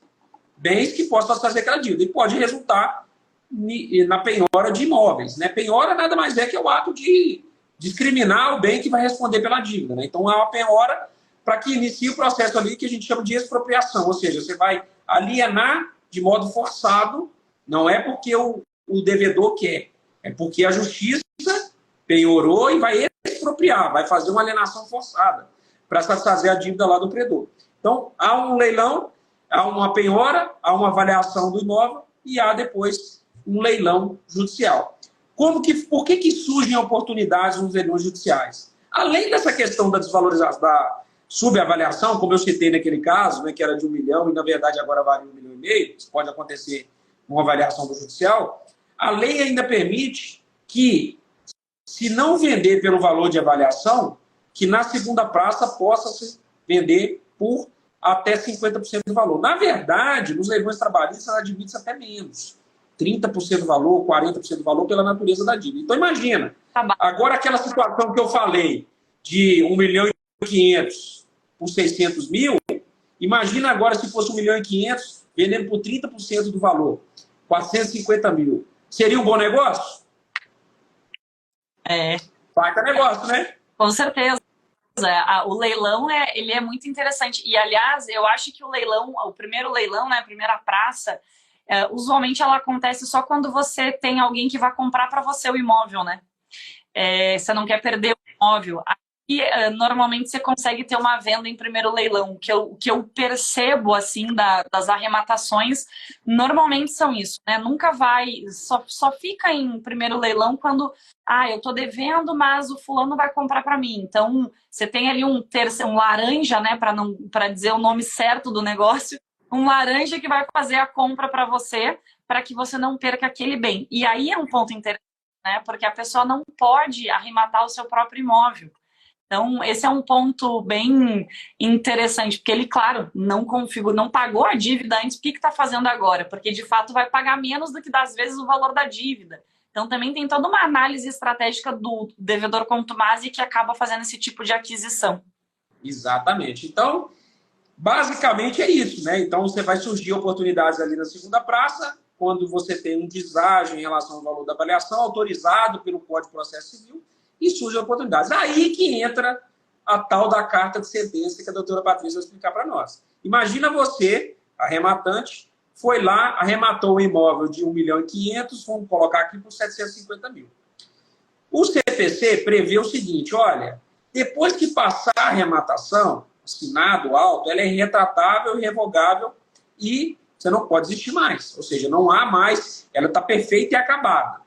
Bens que possam fazer aquela dívida. E pode resultar na penhora de imóveis. Né? Penhora nada mais é que o ato de discriminar o bem que vai responder pela dívida. Né? Então, há uma penhora para que inicie o processo ali que a gente chama de expropriação. Ou seja, você vai alienar de modo forçado. Não é porque o devedor quer, é porque a justiça penhorou e vai expropriar, vai fazer uma alienação forçada para satisfazer a dívida lá do credor. Então, há um leilão, há uma penhora, há uma avaliação do imóvel e há depois um leilão judicial. Por que surgem oportunidades nos leilões judiciais? Além dessa questão da desvalorização, da subavaliação, como eu citei naquele caso, né, que era de 1 milhão e na verdade agora vale 1,5 milhão, isso pode acontecer uma avaliação do judicial, a lei ainda permite que, se não vender pelo valor de avaliação, que na segunda praça possa se vender por até 50% do valor. Na verdade, nos leilões trabalhistas, admite-se até menos. 30% do valor, 40% do valor pela natureza da dívida. Então, imagina, agora aquela situação que eu falei de 1 milhão e 500 por 600 mil, imagina agora se fosse 1 milhão e 500 vendendo por 30% do valor, 450 mil. Seria um bom negócio? Baita negócio, né? Com certeza. O leilão ele é muito interessante. E, aliás, eu acho que o primeiro leilão, né, a primeira praça, usualmente ela acontece só quando você tem alguém que vai comprar para você o imóvel, né? Você não quer perder o imóvel. Aqui, normalmente você consegue ter uma venda em primeiro leilão. O que eu percebo, assim, das arrematações, normalmente são isso, né? Nunca só fica em primeiro leilão quando, eu tô devendo, mas o fulano vai comprar para mim. Então, você tem ali um laranja, né, para dizer o nome certo do negócio, um laranja que vai fazer a compra para você, para que você não perca aquele bem. E aí é um ponto interessante, né? Porque a pessoa não pode arrematar o seu próprio imóvel. Então, esse é um ponto bem interessante, porque ele, claro, não pagou a dívida antes, o que está fazendo agora? Porque, de fato, vai pagar menos do que, das vezes, o valor da dívida. Então, também tem toda uma análise estratégica do devedor contumaz que acaba fazendo esse tipo de aquisição. Exatamente. Então, basicamente é isso, né? Então, você vai surgir oportunidades ali na segunda praça, quando você tem um deságio em relação ao valor da avaliação, autorizado pelo Código de Processo Civil, e surgem oportunidades. Aí que entra a tal da carta de sentença que a doutora Patrícia vai explicar para nós. Imagina você, arrematante, foi lá, arrematou um imóvel de 1 milhão e 500, vamos colocar aqui por 750 mil. O CPC prevê o seguinte, olha, depois que passar a arrematação, assinado, auto, ela é retratável e revogável e você não pode existir mais. Ou seja, não há mais, ela está perfeita e acabada.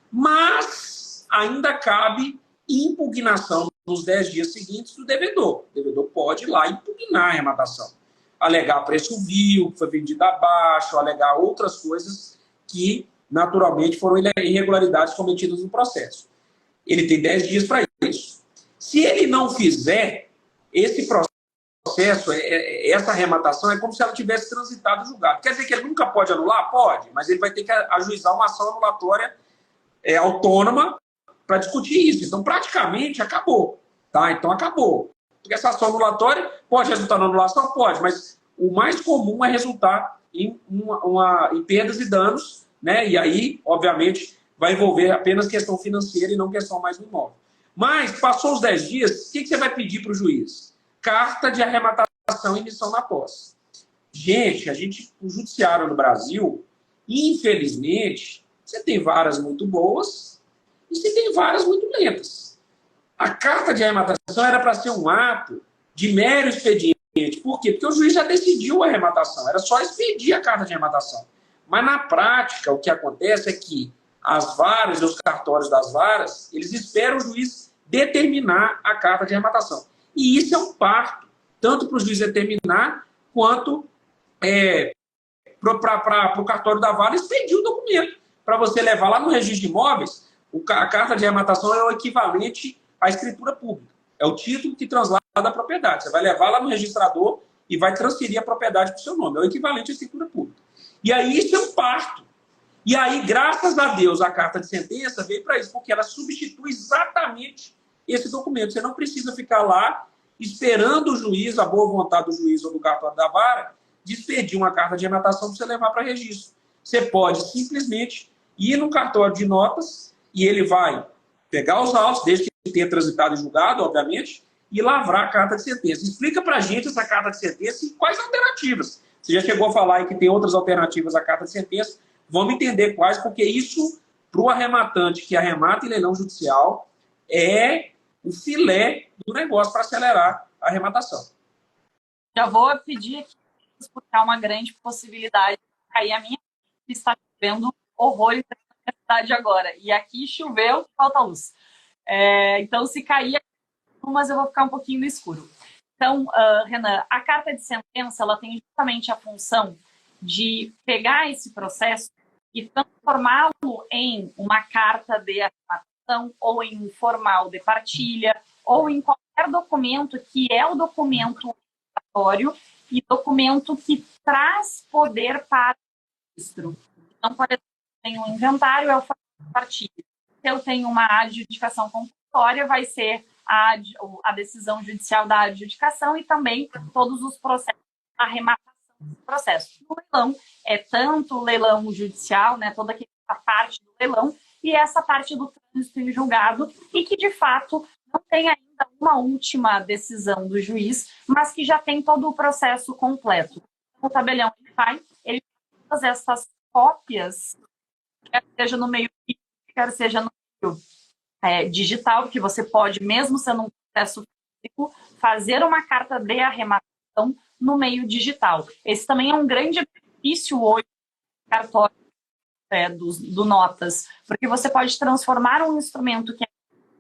Mas ainda cabe impugnação nos 10 dias seguintes do devedor. O devedor pode ir lá impugnar a arrematação. Alegar preço vil, que foi vendido abaixo, alegar outras coisas que, naturalmente, foram irregularidades cometidas no processo. Ele tem 10 dias para isso. Se ele não fizer, esse processo, essa arrematação, é como se ela tivesse transitado o julgado. Quer dizer que ele nunca pode anular? Pode, mas ele vai ter que ajuizar uma ação anulatória autônoma para discutir isso. Então, praticamente, acabou. Tá? Então, acabou. Porque essa ação anulatória pode resultar na anulação? Pode, mas o mais comum é resultar em perdas e danos, né? E aí, obviamente, vai envolver apenas questão financeira e não questão mais do imóvel. Mas, passou os 10 dias, o que você vai pedir para o juiz? Carta de arrematação e emissão na posse. Gente, o judiciário no Brasil, infelizmente, você tem varas muito boas e você tem varas muito lentas. A carta de arrematação era para ser um ato de mero expediente. Por quê? Porque o juiz já decidiu a arrematação, era só expedir a carta de arrematação. Mas na prática, o que acontece é que as varas e os cartórios das varas, eles esperam o juiz determinar a carta de arrematação. E isso é um parto, tanto para o juiz determinar, quanto para o cartório da vara expedir o documento. Para você levar lá no registro de imóveis, a carta de arrematação é o equivalente à escritura pública. É o título que translada a propriedade. Você vai levar lá no registrador e vai transferir a propriedade para o seu nome. É o equivalente à escritura pública. E aí isso é um parto. E aí, graças a Deus, a carta de sentença veio para isso, porque ela substitui exatamente esse documento. Você não precisa ficar lá esperando o juiz, a boa vontade do juiz ou do cartório da vara, de expedir uma carta de arrematação para você levar para registro. Você pode simplesmente ir no cartório de notas e ele vai pegar os autos, desde que tenha transitado e julgado, obviamente, e lavrar a carta de sentença. Explica para a gente essa carta de sentença e quais alternativas. Você já chegou a falar aí que tem outras alternativas à carta de sentença. Vamos entender quais, porque isso, para o arrematante que arremata em leilão judicial, é o filé do negócio para acelerar a arrematação. Já vou pedir aqui para uma grande possibilidade de cair a minha está chovendo horrores na minha cidade agora. E aqui choveu, falta luz. Então, se cair, mas eu vou ficar um pouquinho no escuro. Então, Renan, a carta de sentença ela tem justamente a função de pegar esse processo e transformá-lo em uma carta de arrematação ou em um formal de partilha ou em qualquer documento que é o documento obrigatório e documento que traz poder para o registro. Então, por exemplo, tem um inventário, é o formal de partilha. Se eu tenho uma adjudicação conclusória, vai ser a decisão judicial da adjudicação e também todos os processos, a arrematação dos processos. O leilão é tanto o leilão judicial, né, toda a parte do leilão, e essa parte do trânsito em julgado, e que, de fato, não tem ainda uma última decisão do juiz, mas que já tem todo o processo completo. O tabelião ele faz essas cópias, quer seja no meio físico, quer seja no meio digital, que você pode, mesmo sendo um processo físico, fazer uma carta de arrematação no meio digital. Esse também é um grande benefício hoje do cartório do Notas, porque você pode transformar um instrumento que é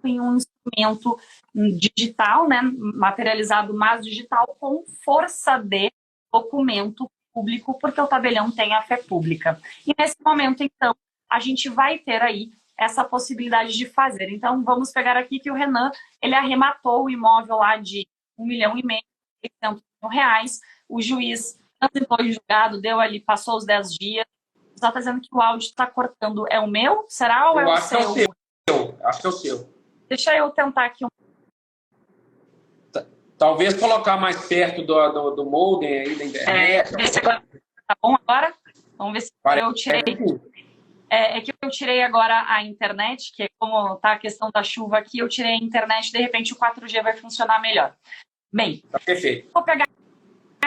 em um instrumento digital, né, materializado, mas digital, com força de documento público, porque o tabelião tem a fé pública. E nesse momento, então, a gente vai ter aí essa possibilidade de fazer. Então, vamos pegar aqui que o Renan, ele arrematou o imóvel lá de 1,5 milhão, 800 mil reais, o juiz transitou em julgado, deu ali, passou os 10 dias, está dizendo que o áudio está cortando. É o meu? Será ou é o seu? Acho que é o seu. Acho que é o seu. Deixa eu tentar aqui. Talvez colocar mais perto do modem aí da internet. Tá bom agora? Vamos ver se eu tirei. É que eu tirei agora a internet, que é como está a questão da chuva aqui, eu tirei a internet, de repente o 4G vai funcionar melhor. Bem, tá perfeito. Vou pegar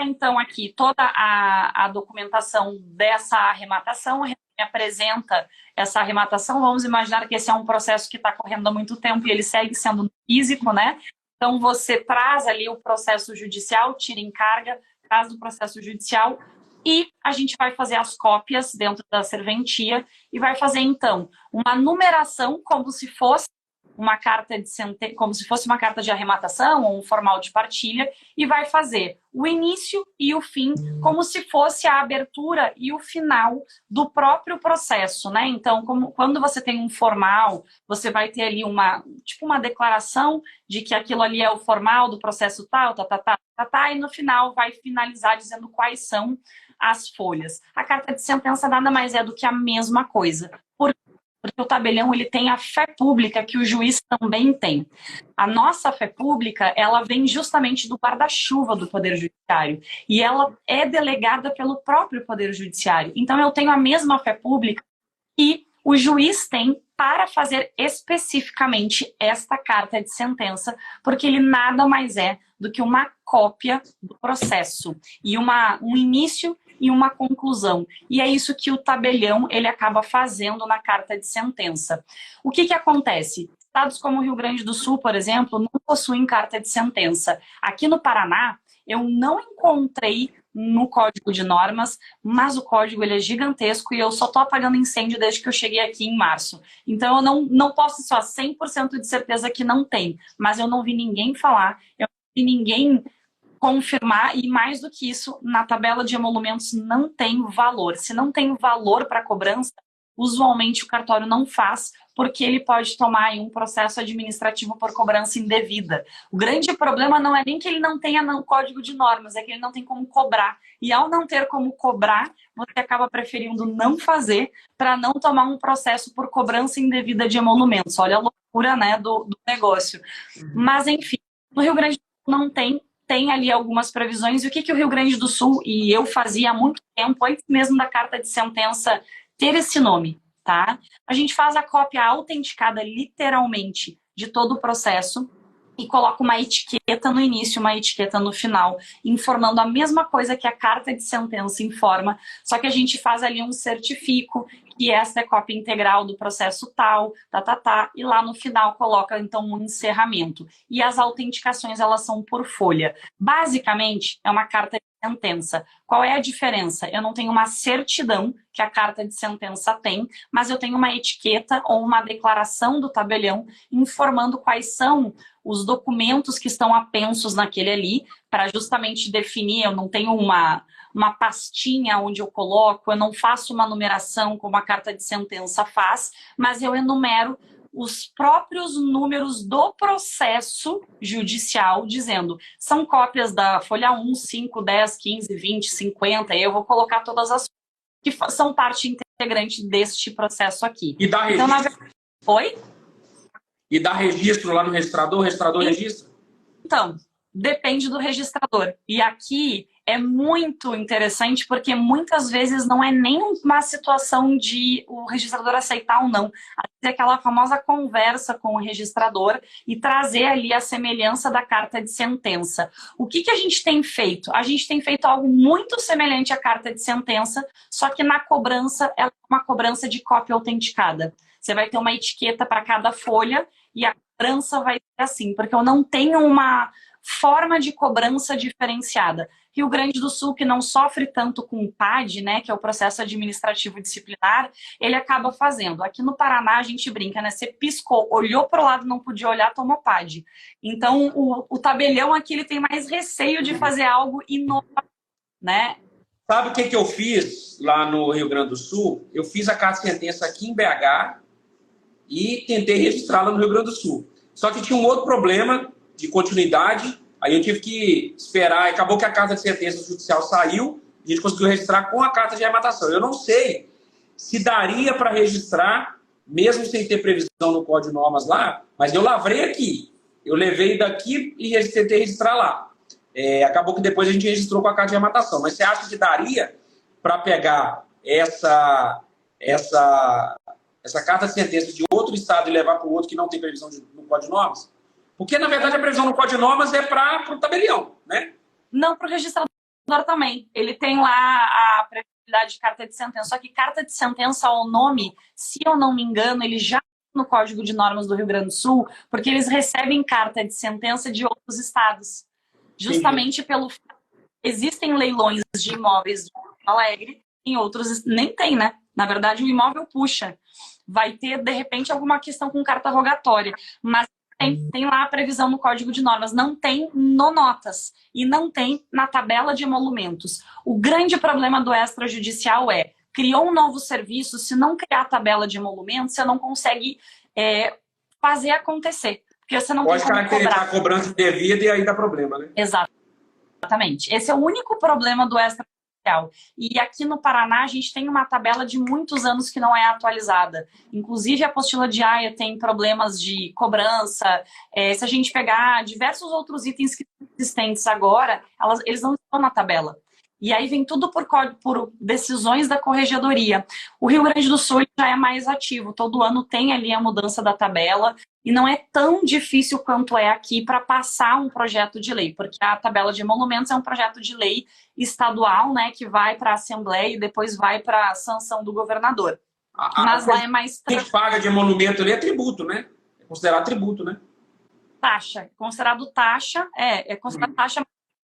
então aqui toda a documentação dessa arrematação, me apresenta essa arrematação. Vamos imaginar que esse é um processo que está correndo há muito tempo e ele segue sendo físico, né? Então você traz ali o processo judicial, tira em carga, traz do processo judicial e a gente vai fazer as cópias dentro da serventia e vai fazer então uma numeração como se fosse uma carta de como se fosse uma carta de arrematação ou um formal de partilha, e vai fazer o início e o fim como se fosse a abertura e o final do próprio processo, né? Então, quando você tem um formal, você vai ter ali uma declaração de que aquilo ali é o formal do processo tal, e no final vai finalizar dizendo quais são as folhas. A carta de sentença nada mais é do que a mesma coisa. Porque o tabelião ele tem a fé pública que o juiz também tem. A nossa fé pública, ela vem justamente do guarda-chuva do Poder Judiciário e ela é delegada pelo próprio Poder Judiciário. Então eu tenho a mesma fé pública que o juiz tem para fazer especificamente esta carta de sentença, porque ele nada mais é do que uma cópia do processo e um início e uma conclusão. E é isso que o tabelião ele acaba fazendo na carta de sentença. O que acontece? Estados como o Rio Grande do Sul, por exemplo, não possuem carta de sentença. Aqui no Paraná, eu não encontrei no Código de Normas, mas o código ele é gigantesco e eu só estou apagando incêndio desde que eu cheguei aqui em março. Então eu não posso só 100% de certeza que não tem, mas eu não vi ninguém falar, eu não vi ninguém confirmar e mais do que isso, na tabela de emolumentos não tem valor. Se não tem valor para cobrança, usualmente o cartório não faz, porque ele pode tomar aí um processo administrativo por cobrança indevida. O grande problema não é nem que ele não tenha no Código de Normas, é que ele não tem como cobrar. E ao não ter como cobrar, você acaba preferindo não fazer para não tomar um processo por cobrança indevida de emolumentos. Olha a loucura, né, do negócio. Mas, enfim, no Rio Grande do Sul não tem ali algumas previsões. E o que o Rio Grande do Sul, e eu fazia há muito tempo, antes mesmo da carta de sentença ter esse nome, tá? A gente faz a cópia autenticada, literalmente, de todo o processo e coloca uma etiqueta no início, uma etiqueta no final, informando a mesma coisa que a carta de sentença informa, só que a gente faz ali um certifico que essa é cópia integral do processo tal, e lá no final coloca, então, um encerramento. E as autenticações, elas são por folha. Basicamente, é uma carta de sentença. Qual é a diferença? Eu não tenho uma certidão que a carta de sentença tem, mas eu tenho uma etiqueta ou uma declaração do tabelião informando quais são os documentos que estão apensos naquele ali, para justamente definir, eu não tenho uma pastinha onde eu coloco, eu não faço uma numeração como a carta de sentença faz, mas eu enumero os próprios números do processo judicial, dizendo, são cópias da folha 1, 5, 10, 15, 20, 50, e eu vou colocar todas as que são parte integrante deste processo aqui. E dá registro? Então, na verdade... Oi? E dá registro lá no registrador? O registrador registra? Então, depende do registrador. E aqui é muito interessante porque muitas vezes não é nem uma situação de o registrador aceitar ou não. Às vezes é aquela famosa conversa com o registrador e trazer ali a semelhança da carta de sentença. O que a gente tem feito? A gente tem feito algo muito semelhante à carta de sentença, só que na cobrança ela é uma cobrança de cópia autenticada. Você vai ter uma etiqueta para cada folha e a cobrança vai ser assim, porque eu não tenho uma forma de cobrança diferenciada. Rio Grande do Sul, que não sofre tanto com o PAD, né, que é o processo administrativo disciplinar, ele acaba fazendo. Aqui no Paraná a gente brinca, né? Você piscou, olhou para o lado, não podia olhar, tomou PAD. Então o tabelião aqui ele tem mais receio de fazer algo inovador, né? Sabe o que eu fiz lá no Rio Grande do Sul? Eu fiz a carta de sentença aqui em BH e tentei registrá-la no Rio Grande do Sul. Só que tinha um outro problema de continuidade, aí eu tive que esperar, acabou que a carta de sentença judicial saiu, a gente conseguiu registrar com a carta de arrematação. Eu não sei se daria para registrar, mesmo sem ter previsão no Código de Normas lá, mas eu lavrei aqui. Eu levei daqui e tentei registrar lá. Acabou que depois a gente registrou com a carta de arrematação. Mas você acha que daria para pegar essa carta de sentença de outro estado e levar para o outro que não tem previsão no Código de Normas? Porque, na verdade, a previsão no Código de Normas é para o tabelião, né? Não, para o registrador também. Ele tem lá a previsibilidade de carta de sentença. Só que carta de sentença, o nome, se eu não me engano, ele já no Código de Normas do Rio Grande do Sul, porque eles recebem carta de sentença de outros estados. Justamente pelo... Existem leilões de imóveis de Porto Alegre, em outros nem tem, né? Na verdade, o imóvel puxa. Vai ter, de repente, alguma questão com carta rogatória. Mas tem lá a previsão no Código de Normas. Não tem no notas. E não tem na tabela de emolumentos. O grande problema do extrajudicial é, criou um novo serviço, se não criar a tabela de emolumentos, você não consegue fazer acontecer. Porque você não pode tem como caracterizar cobrar. A cobrança indevida e aí dá problema, né? Exatamente. Esse é o único problema do extrajudicial. E aqui no Paraná, a gente tem uma tabela de muitos anos que não é atualizada. Inclusive, a apostila de AIA tem problemas de cobrança. Se a gente pegar diversos outros itens que estão existentes agora, eles não estão na tabela. E aí vem tudo por decisões da Corregedoria. O Rio Grande do Sul já é mais ativo. Todo ano tem ali a mudança da tabela. E não é tão difícil quanto é aqui para passar um projeto de lei, porque a tabela de emolumentos é um projeto de lei estadual, né, que vai para a Assembleia e depois vai para a sanção do governador. Mas lá é mais... O que paga de emolumento ali é tributo, né? É considerado tributo, né? Taxa. Considerado taxa, é considerado taxa,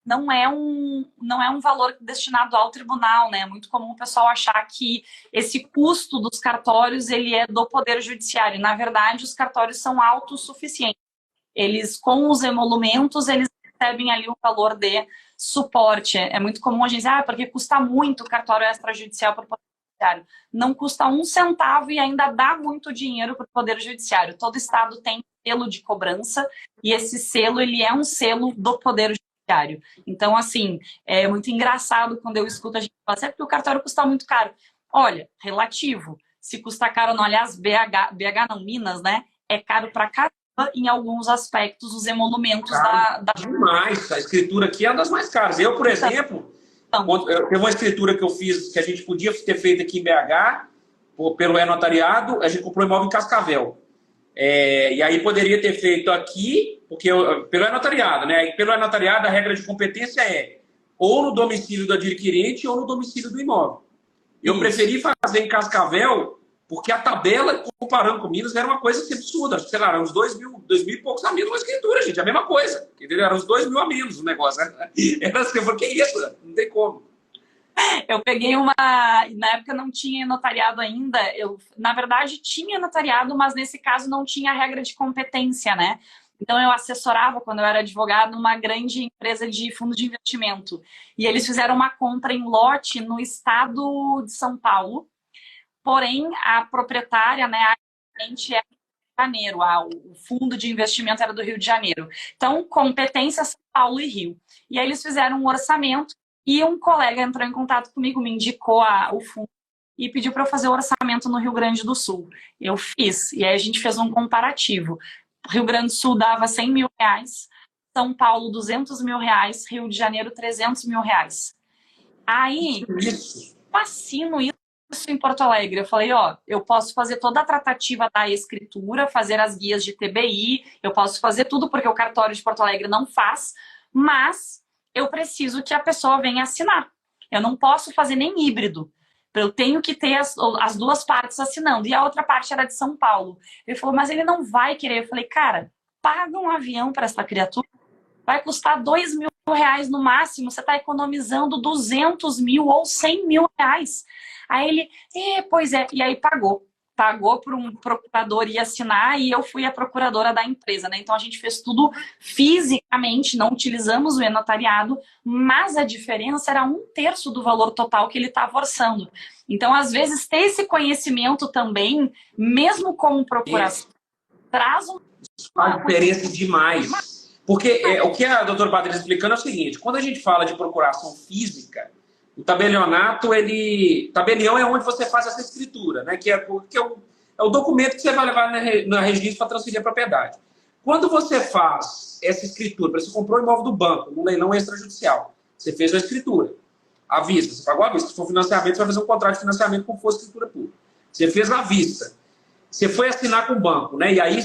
não é um valor destinado ao tribunal, né? É muito comum o pessoal achar que esse custo dos cartórios ele é do Poder Judiciário. Na verdade, os cartórios são autossuficientes. Eles, com os emolumentos, eles recebem ali o valor de suporte. É muito comum a gente dizer, porque custa muito o cartório extrajudicial para o Poder Judiciário. Não custa 1 centavo e ainda dá muito dinheiro para o Poder Judiciário. Todo estado tem selo de cobrança e esse selo ele é um selo do Poder Judiciário. Então, assim, é muito engraçado quando eu escuto a gente falar, porque o cartório custa muito caro. Olha, relativo. Se custa caro, não, aliás, BH não, Minas, né? É caro pra caramba em alguns aspectos os emolumentos da... Demais. A escritura aqui é uma das mais caras. Eu, por exemplo, teve uma escritura que eu fiz, que a gente podia ter feito aqui em BH, pelo e-notariado, a gente comprou imóvel em Cascavel. E aí poderia ter feito aqui, porque pelo e-notariado, né? E pelo e-notariado a regra de competência é ou no domicílio do adquirente ou no domicílio do imóvel. Eu preferi fazer em Cascavel, porque a tabela, comparando com Minas, era uma coisa assim, absurda. Acho que, sei lá, eram uns 2 mil e poucos a menos uma escritura, gente. A mesma coisa. Entendeu? Eram uns 2 mil a menos o negócio. Era assim, eu falei, que isso? Não tem como. Eu peguei na época não tinha notariado ainda, na verdade tinha notariado, mas nesse caso não tinha a regra de competência, né? Então eu assessorava, quando eu era advogado, uma grande empresa de fundo de investimento. E eles fizeram uma compra em lote no estado de São Paulo, porém a proprietária, né, a gente é do Rio de Janeiro, o fundo de investimento era do Rio de Janeiro. Então, competência São Paulo e Rio. E aí eles fizeram um orçamento. E um colega entrou em contato comigo, me indicou o fundo e pediu para eu fazer o orçamento no Rio Grande do Sul. Eu fiz, e aí a gente fez um comparativo. Rio Grande do Sul dava 100 mil reais, São Paulo 200 mil reais, Rio de Janeiro 300 mil reais. Aí, fascino isso em Porto Alegre. Eu falei, eu posso fazer toda a tratativa da escritura, fazer as guias de TBI, eu posso fazer tudo porque o cartório de Porto Alegre não faz, mas... eu preciso que a pessoa venha assinar. Eu não posso fazer nem híbrido. Eu tenho que ter as duas partes assinando. E a outra parte era de São Paulo. Ele falou, mas ele não vai querer. Eu falei, cara, paga um avião para essa criatura. Vai custar 2 mil reais no máximo. Você está economizando 200 mil ou 100 mil reais. Aí ele, pois é. E aí pagou para um procurador ir assinar e eu fui a procuradora da empresa, né? Então a gente fez tudo fisicamente, não utilizamos o e-notariado, mas a diferença era 1/3 do valor total que ele estava orçando. Então, às vezes, ter esse conhecimento também, mesmo como procuração, traz uma diferença demais. Porque o que a doutora Patrícia explicando é o seguinte, quando a gente fala de procuração física, o tabelionato, tabelião é onde você faz essa escritura, né? Que é o documento que você vai levar na registro para transferir a propriedade. Quando você faz essa escritura, você comprou o imóvel do banco, num leilão extrajudicial, você fez a escritura, à vista, você pagou à vista. Se for financiamento, você vai fazer um contrato de financiamento como fosse escritura pública. Você fez à vista. Você foi assinar com o banco, né? E aí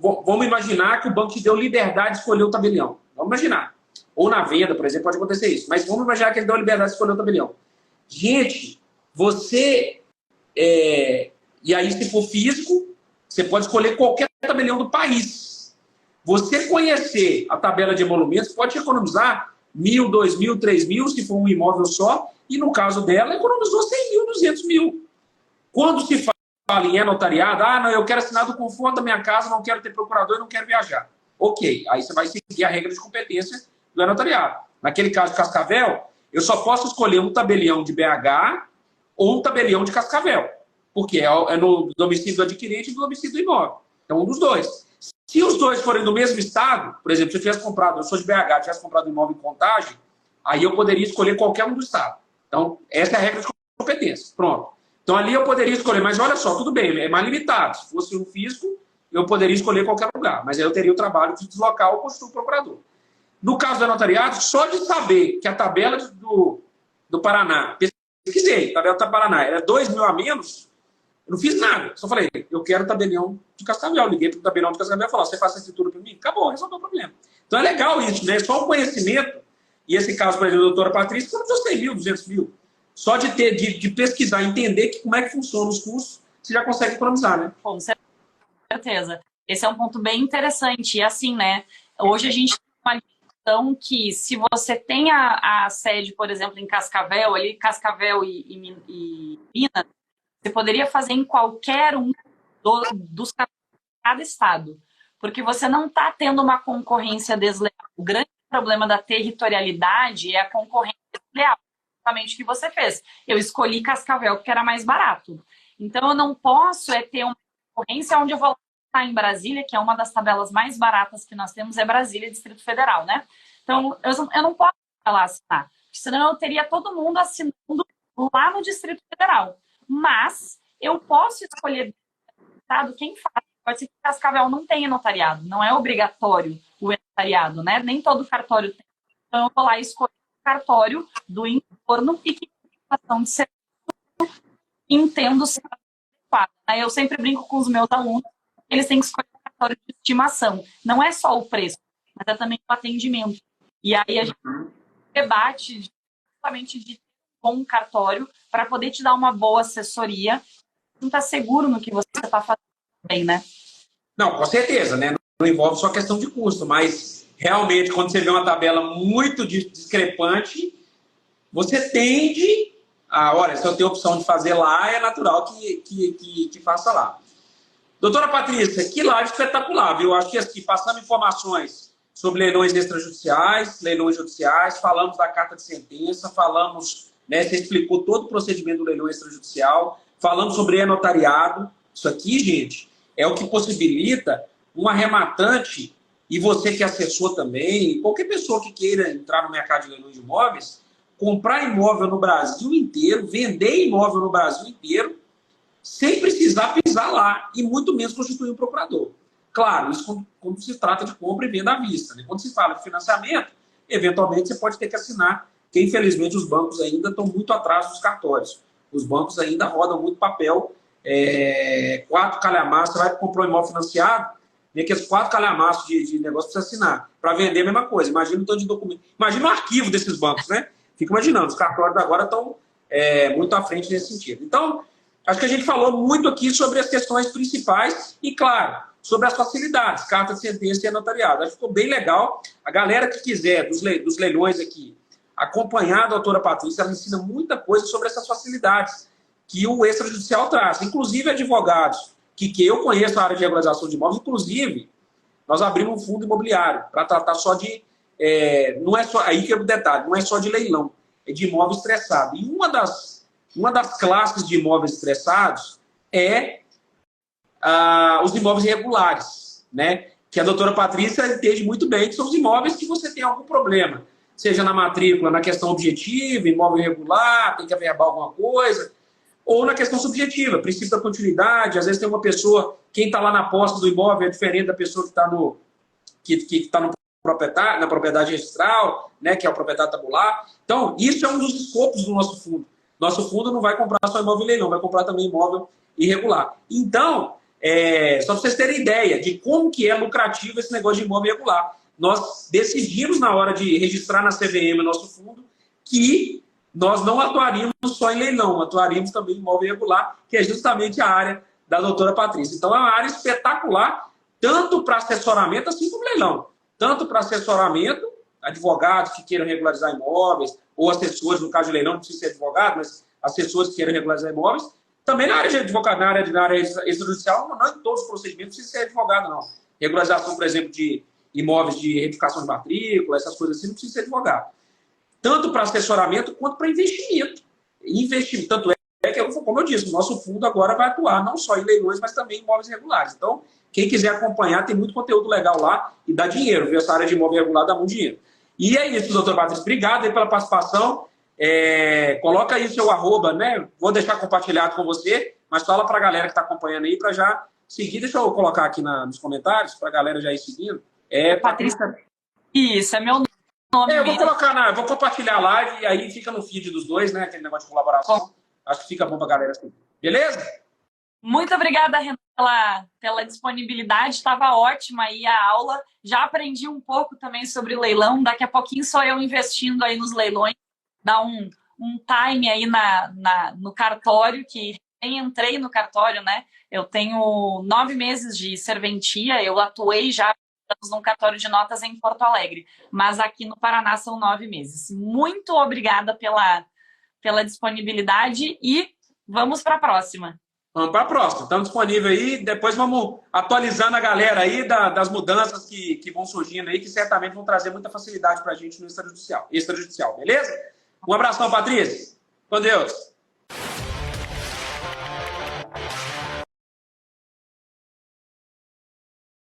vamos imaginar que o banco te deu liberdade de escolher o tabelião. Vamos imaginar. Ou na venda, por exemplo, pode acontecer isso. Mas vamos imaginar que ele deu a liberdade de escolher o tabelião. Gente, você... E aí, se for físico, você pode escolher qualquer tabelião do país. Você conhecer a tabela de emolumentos pode economizar 1.000, 2.000, 3.000, se for um imóvel só. E no caso dela, economizou 100 mil, 200 mil. Quando se fala em notariado, não, eu quero assinar do conforto da minha casa, não quero ter procurador e não quero viajar. Ok, aí você vai seguir a regra de competência do notariado. Naquele caso de Cascavel, eu só posso escolher um tabelião de BH ou um tabelião de Cascavel, porque é no domicílio do adquirente e no domicílio do imóvel. Então, um dos dois. Se os dois forem do mesmo estado, por exemplo, se eu tivesse comprado, eu sou de BH, tivesse comprado um imóvel em Contagem, aí eu poderia escolher qualquer um do estado. Então, essa é a regra de competência. Pronto. Então, ali eu poderia escolher, mas olha só, tudo bem, é mais limitado. Se fosse um físico, eu poderia escolher qualquer lugar, mas aí eu teria o trabalho de deslocar ou construir o procurador. No caso do notariado, só de saber que a tabela do Paraná, pesquisei, a tabela do Paraná, era 2 mil a menos, eu não fiz nada. Só falei, eu quero o tabelião de Cascavel. Liguei para o tabelião de Cascavel e falei, você faz essa escritura para mim? Acabou, resolveu o problema. Então é legal isso, né? Só o conhecimento, e esse caso, por exemplo, da doutora Patrícia, foram 100 mil, 200 mil. Só de pesquisar, entender como é que funciona os cursos, você já consegue economizar, né? Com certeza. Esse é um ponto bem interessante. E assim, né? Hoje a gente tem uma limitação que, se você tem a sede, por exemplo, em Cascavel, ali, Cascavel e Minas, você poderia fazer em qualquer um dos cartórios de cada estado. Porque você não está tendo uma concorrência desleal. O grande problema da territorialidade é a concorrência desleal. Exatamente o que você fez. Eu escolhi Cascavel porque era mais barato. Então, eu não posso ter uma concorrência onde eu vou estar em Brasília, que é uma das tabelas mais baratas que nós temos, é Brasília, Distrito Federal, né? Então, eu não posso lá assinar, senão eu teria todo mundo assinando lá no Distrito Federal. Mas eu posso escolher quem faz. Pode ser que Cascavel não tenha notariado, não é obrigatório o notariado, né? Nem todo cartório tem. Então, eu vou lá e escolho o cartório do entorno e que tem de ser entendo ser adequado. Aí eu sempre brinco com os meus alunos, eles têm que escolher um cartório de estimação. Não é só o preço, mas é também o atendimento. E aí a gente debate justamente de ter um bom cartório para poder te dar uma boa assessoria, não está seguro no que você está fazendo bem, né? Não, com certeza, né? Não envolve só questão de custo, mas realmente quando você vê uma tabela muito discrepante, você tende a, olha, se eu tenho a opção de fazer lá, é natural que faça lá. Doutora Patrícia, que live espetacular, viu? Acho que aqui passamos informações sobre leilões extrajudiciais, leilões judiciais, falamos da carta de sentença, falamos, né, você explicou todo o procedimento do leilão extrajudicial, falamos sobre e-notariado. Isso aqui, gente, é o que possibilita um arrematante, e você que é assessor também, qualquer pessoa que queira entrar no mercado de leilões de imóveis, comprar imóvel no Brasil inteiro, vender imóvel no Brasil inteiro, sem precisar pisar lá, e muito menos constituir um procurador. Claro, isso quando se trata de compra e venda à vista, né? Quando se fala de financiamento, eventualmente você pode ter que assinar, porque infelizmente os bancos ainda estão muito atrás dos cartórios. Os bancos ainda rodam muito papel, 4 calhamaços, você vai comprar um imóvel financiado, tem aqueles 4 calhamaços de negócio para você assinar. Para vender a mesma coisa. Imagina o tanto de documento. Imagina o arquivo desses bancos, né? Fico imaginando, os cartórios agora estão muito à frente nesse sentido. Então, acho que a gente falou muito aqui sobre as questões principais e, claro, sobre as facilidades, carta de sentença e notariado. Acho que ficou bem legal. A galera que quiser, dos leilões aqui, acompanhar a doutora Patrícia, ela ensina muita coisa sobre essas facilidades que o extrajudicial traz. Inclusive, advogados, que eu conheço a área de regularização de imóveis, inclusive, nós abrimos um fundo imobiliário para tratar só de... não é só, aí que é o detalhe, não é só de leilão, é de imóvel estressado. E uma das classes de imóveis estressados é os imóveis irregulares, né? Que a doutora Patrícia entende muito bem, que são os imóveis que você tem algum problema, seja na matrícula, na questão objetiva, imóvel irregular, tem que averbar alguma coisa, ou na questão subjetiva, princípio da continuidade. Às vezes tem uma pessoa, quem está lá na posse do imóvel é diferente da pessoa que está no proprietário, na propriedade registral, né, que é o proprietário tabular. Então, isso é um dos escopos do nosso fundo. Nosso fundo não vai comprar só imóvel em leilão, vai comprar também imóvel irregular. Então, só para vocês terem ideia de como que é lucrativo esse negócio de imóvel irregular. Nós decidimos, na hora de registrar na CVM o nosso fundo, que nós não atuaríamos só em leilão, atuaríamos também em imóvel irregular, que é justamente a área da doutora Patrícia. Então, é uma área espetacular, tanto para assessoramento, assim como leilão. Tanto para assessoramento, advogados que queiram regularizar imóveis, ou assessores, no caso de leilão, não precisa ser advogado, mas assessores que queiram regularizar imóveis. Também na área de advogado, na área extrajudicial, não em todos os procedimentos precisa ser advogado, não. Regularização, por exemplo, de imóveis de retificação de matrícula, essas coisas assim, não precisa ser advogado. Tanto para assessoramento quanto para investimento. Tanto é que, como eu disse, o nosso fundo agora vai atuar não só em leilões, mas também em imóveis regulares. Então, quem quiser acompanhar, tem muito conteúdo legal lá e dá dinheiro, viu? Essa área de imóvel regular dá muito dinheiro. E é isso, doutor Patrícia. Obrigado aí pela participação. Coloca aí o seu arroba, né? Vou deixar compartilhado com você, mas fala para a galera que está acompanhando aí para já seguir. Deixa eu colocar aqui nos comentários para a galera já ir seguindo. Patrícia. Isso, é meu nome. Eu vou compartilhar a live e aí fica no feed dos dois, né? Aquele negócio de colaboração. Acho que fica bom para a galera seguir. Beleza? Muito obrigada, Renan, pela disponibilidade. Estava ótima aí a aula. Já aprendi um pouco também sobre leilão. Daqui a pouquinho sou eu investindo aí nos leilões. Dá um time aí no cartório, que nem entrei no cartório, né? Eu tenho 9 meses de serventia. Eu atuei já num cartório de notas em Porto Alegre. Mas aqui no Paraná são 9 meses. Muito obrigada pela disponibilidade e vamos para a próxima. Vamos para a próxima. Estamos disponíveis aí. Depois vamos atualizando a galera aí das mudanças que vão surgindo aí, que certamente vão trazer muita facilidade para a gente no extrajudicial. Beleza? Um abração, Patrícia. Com Deus.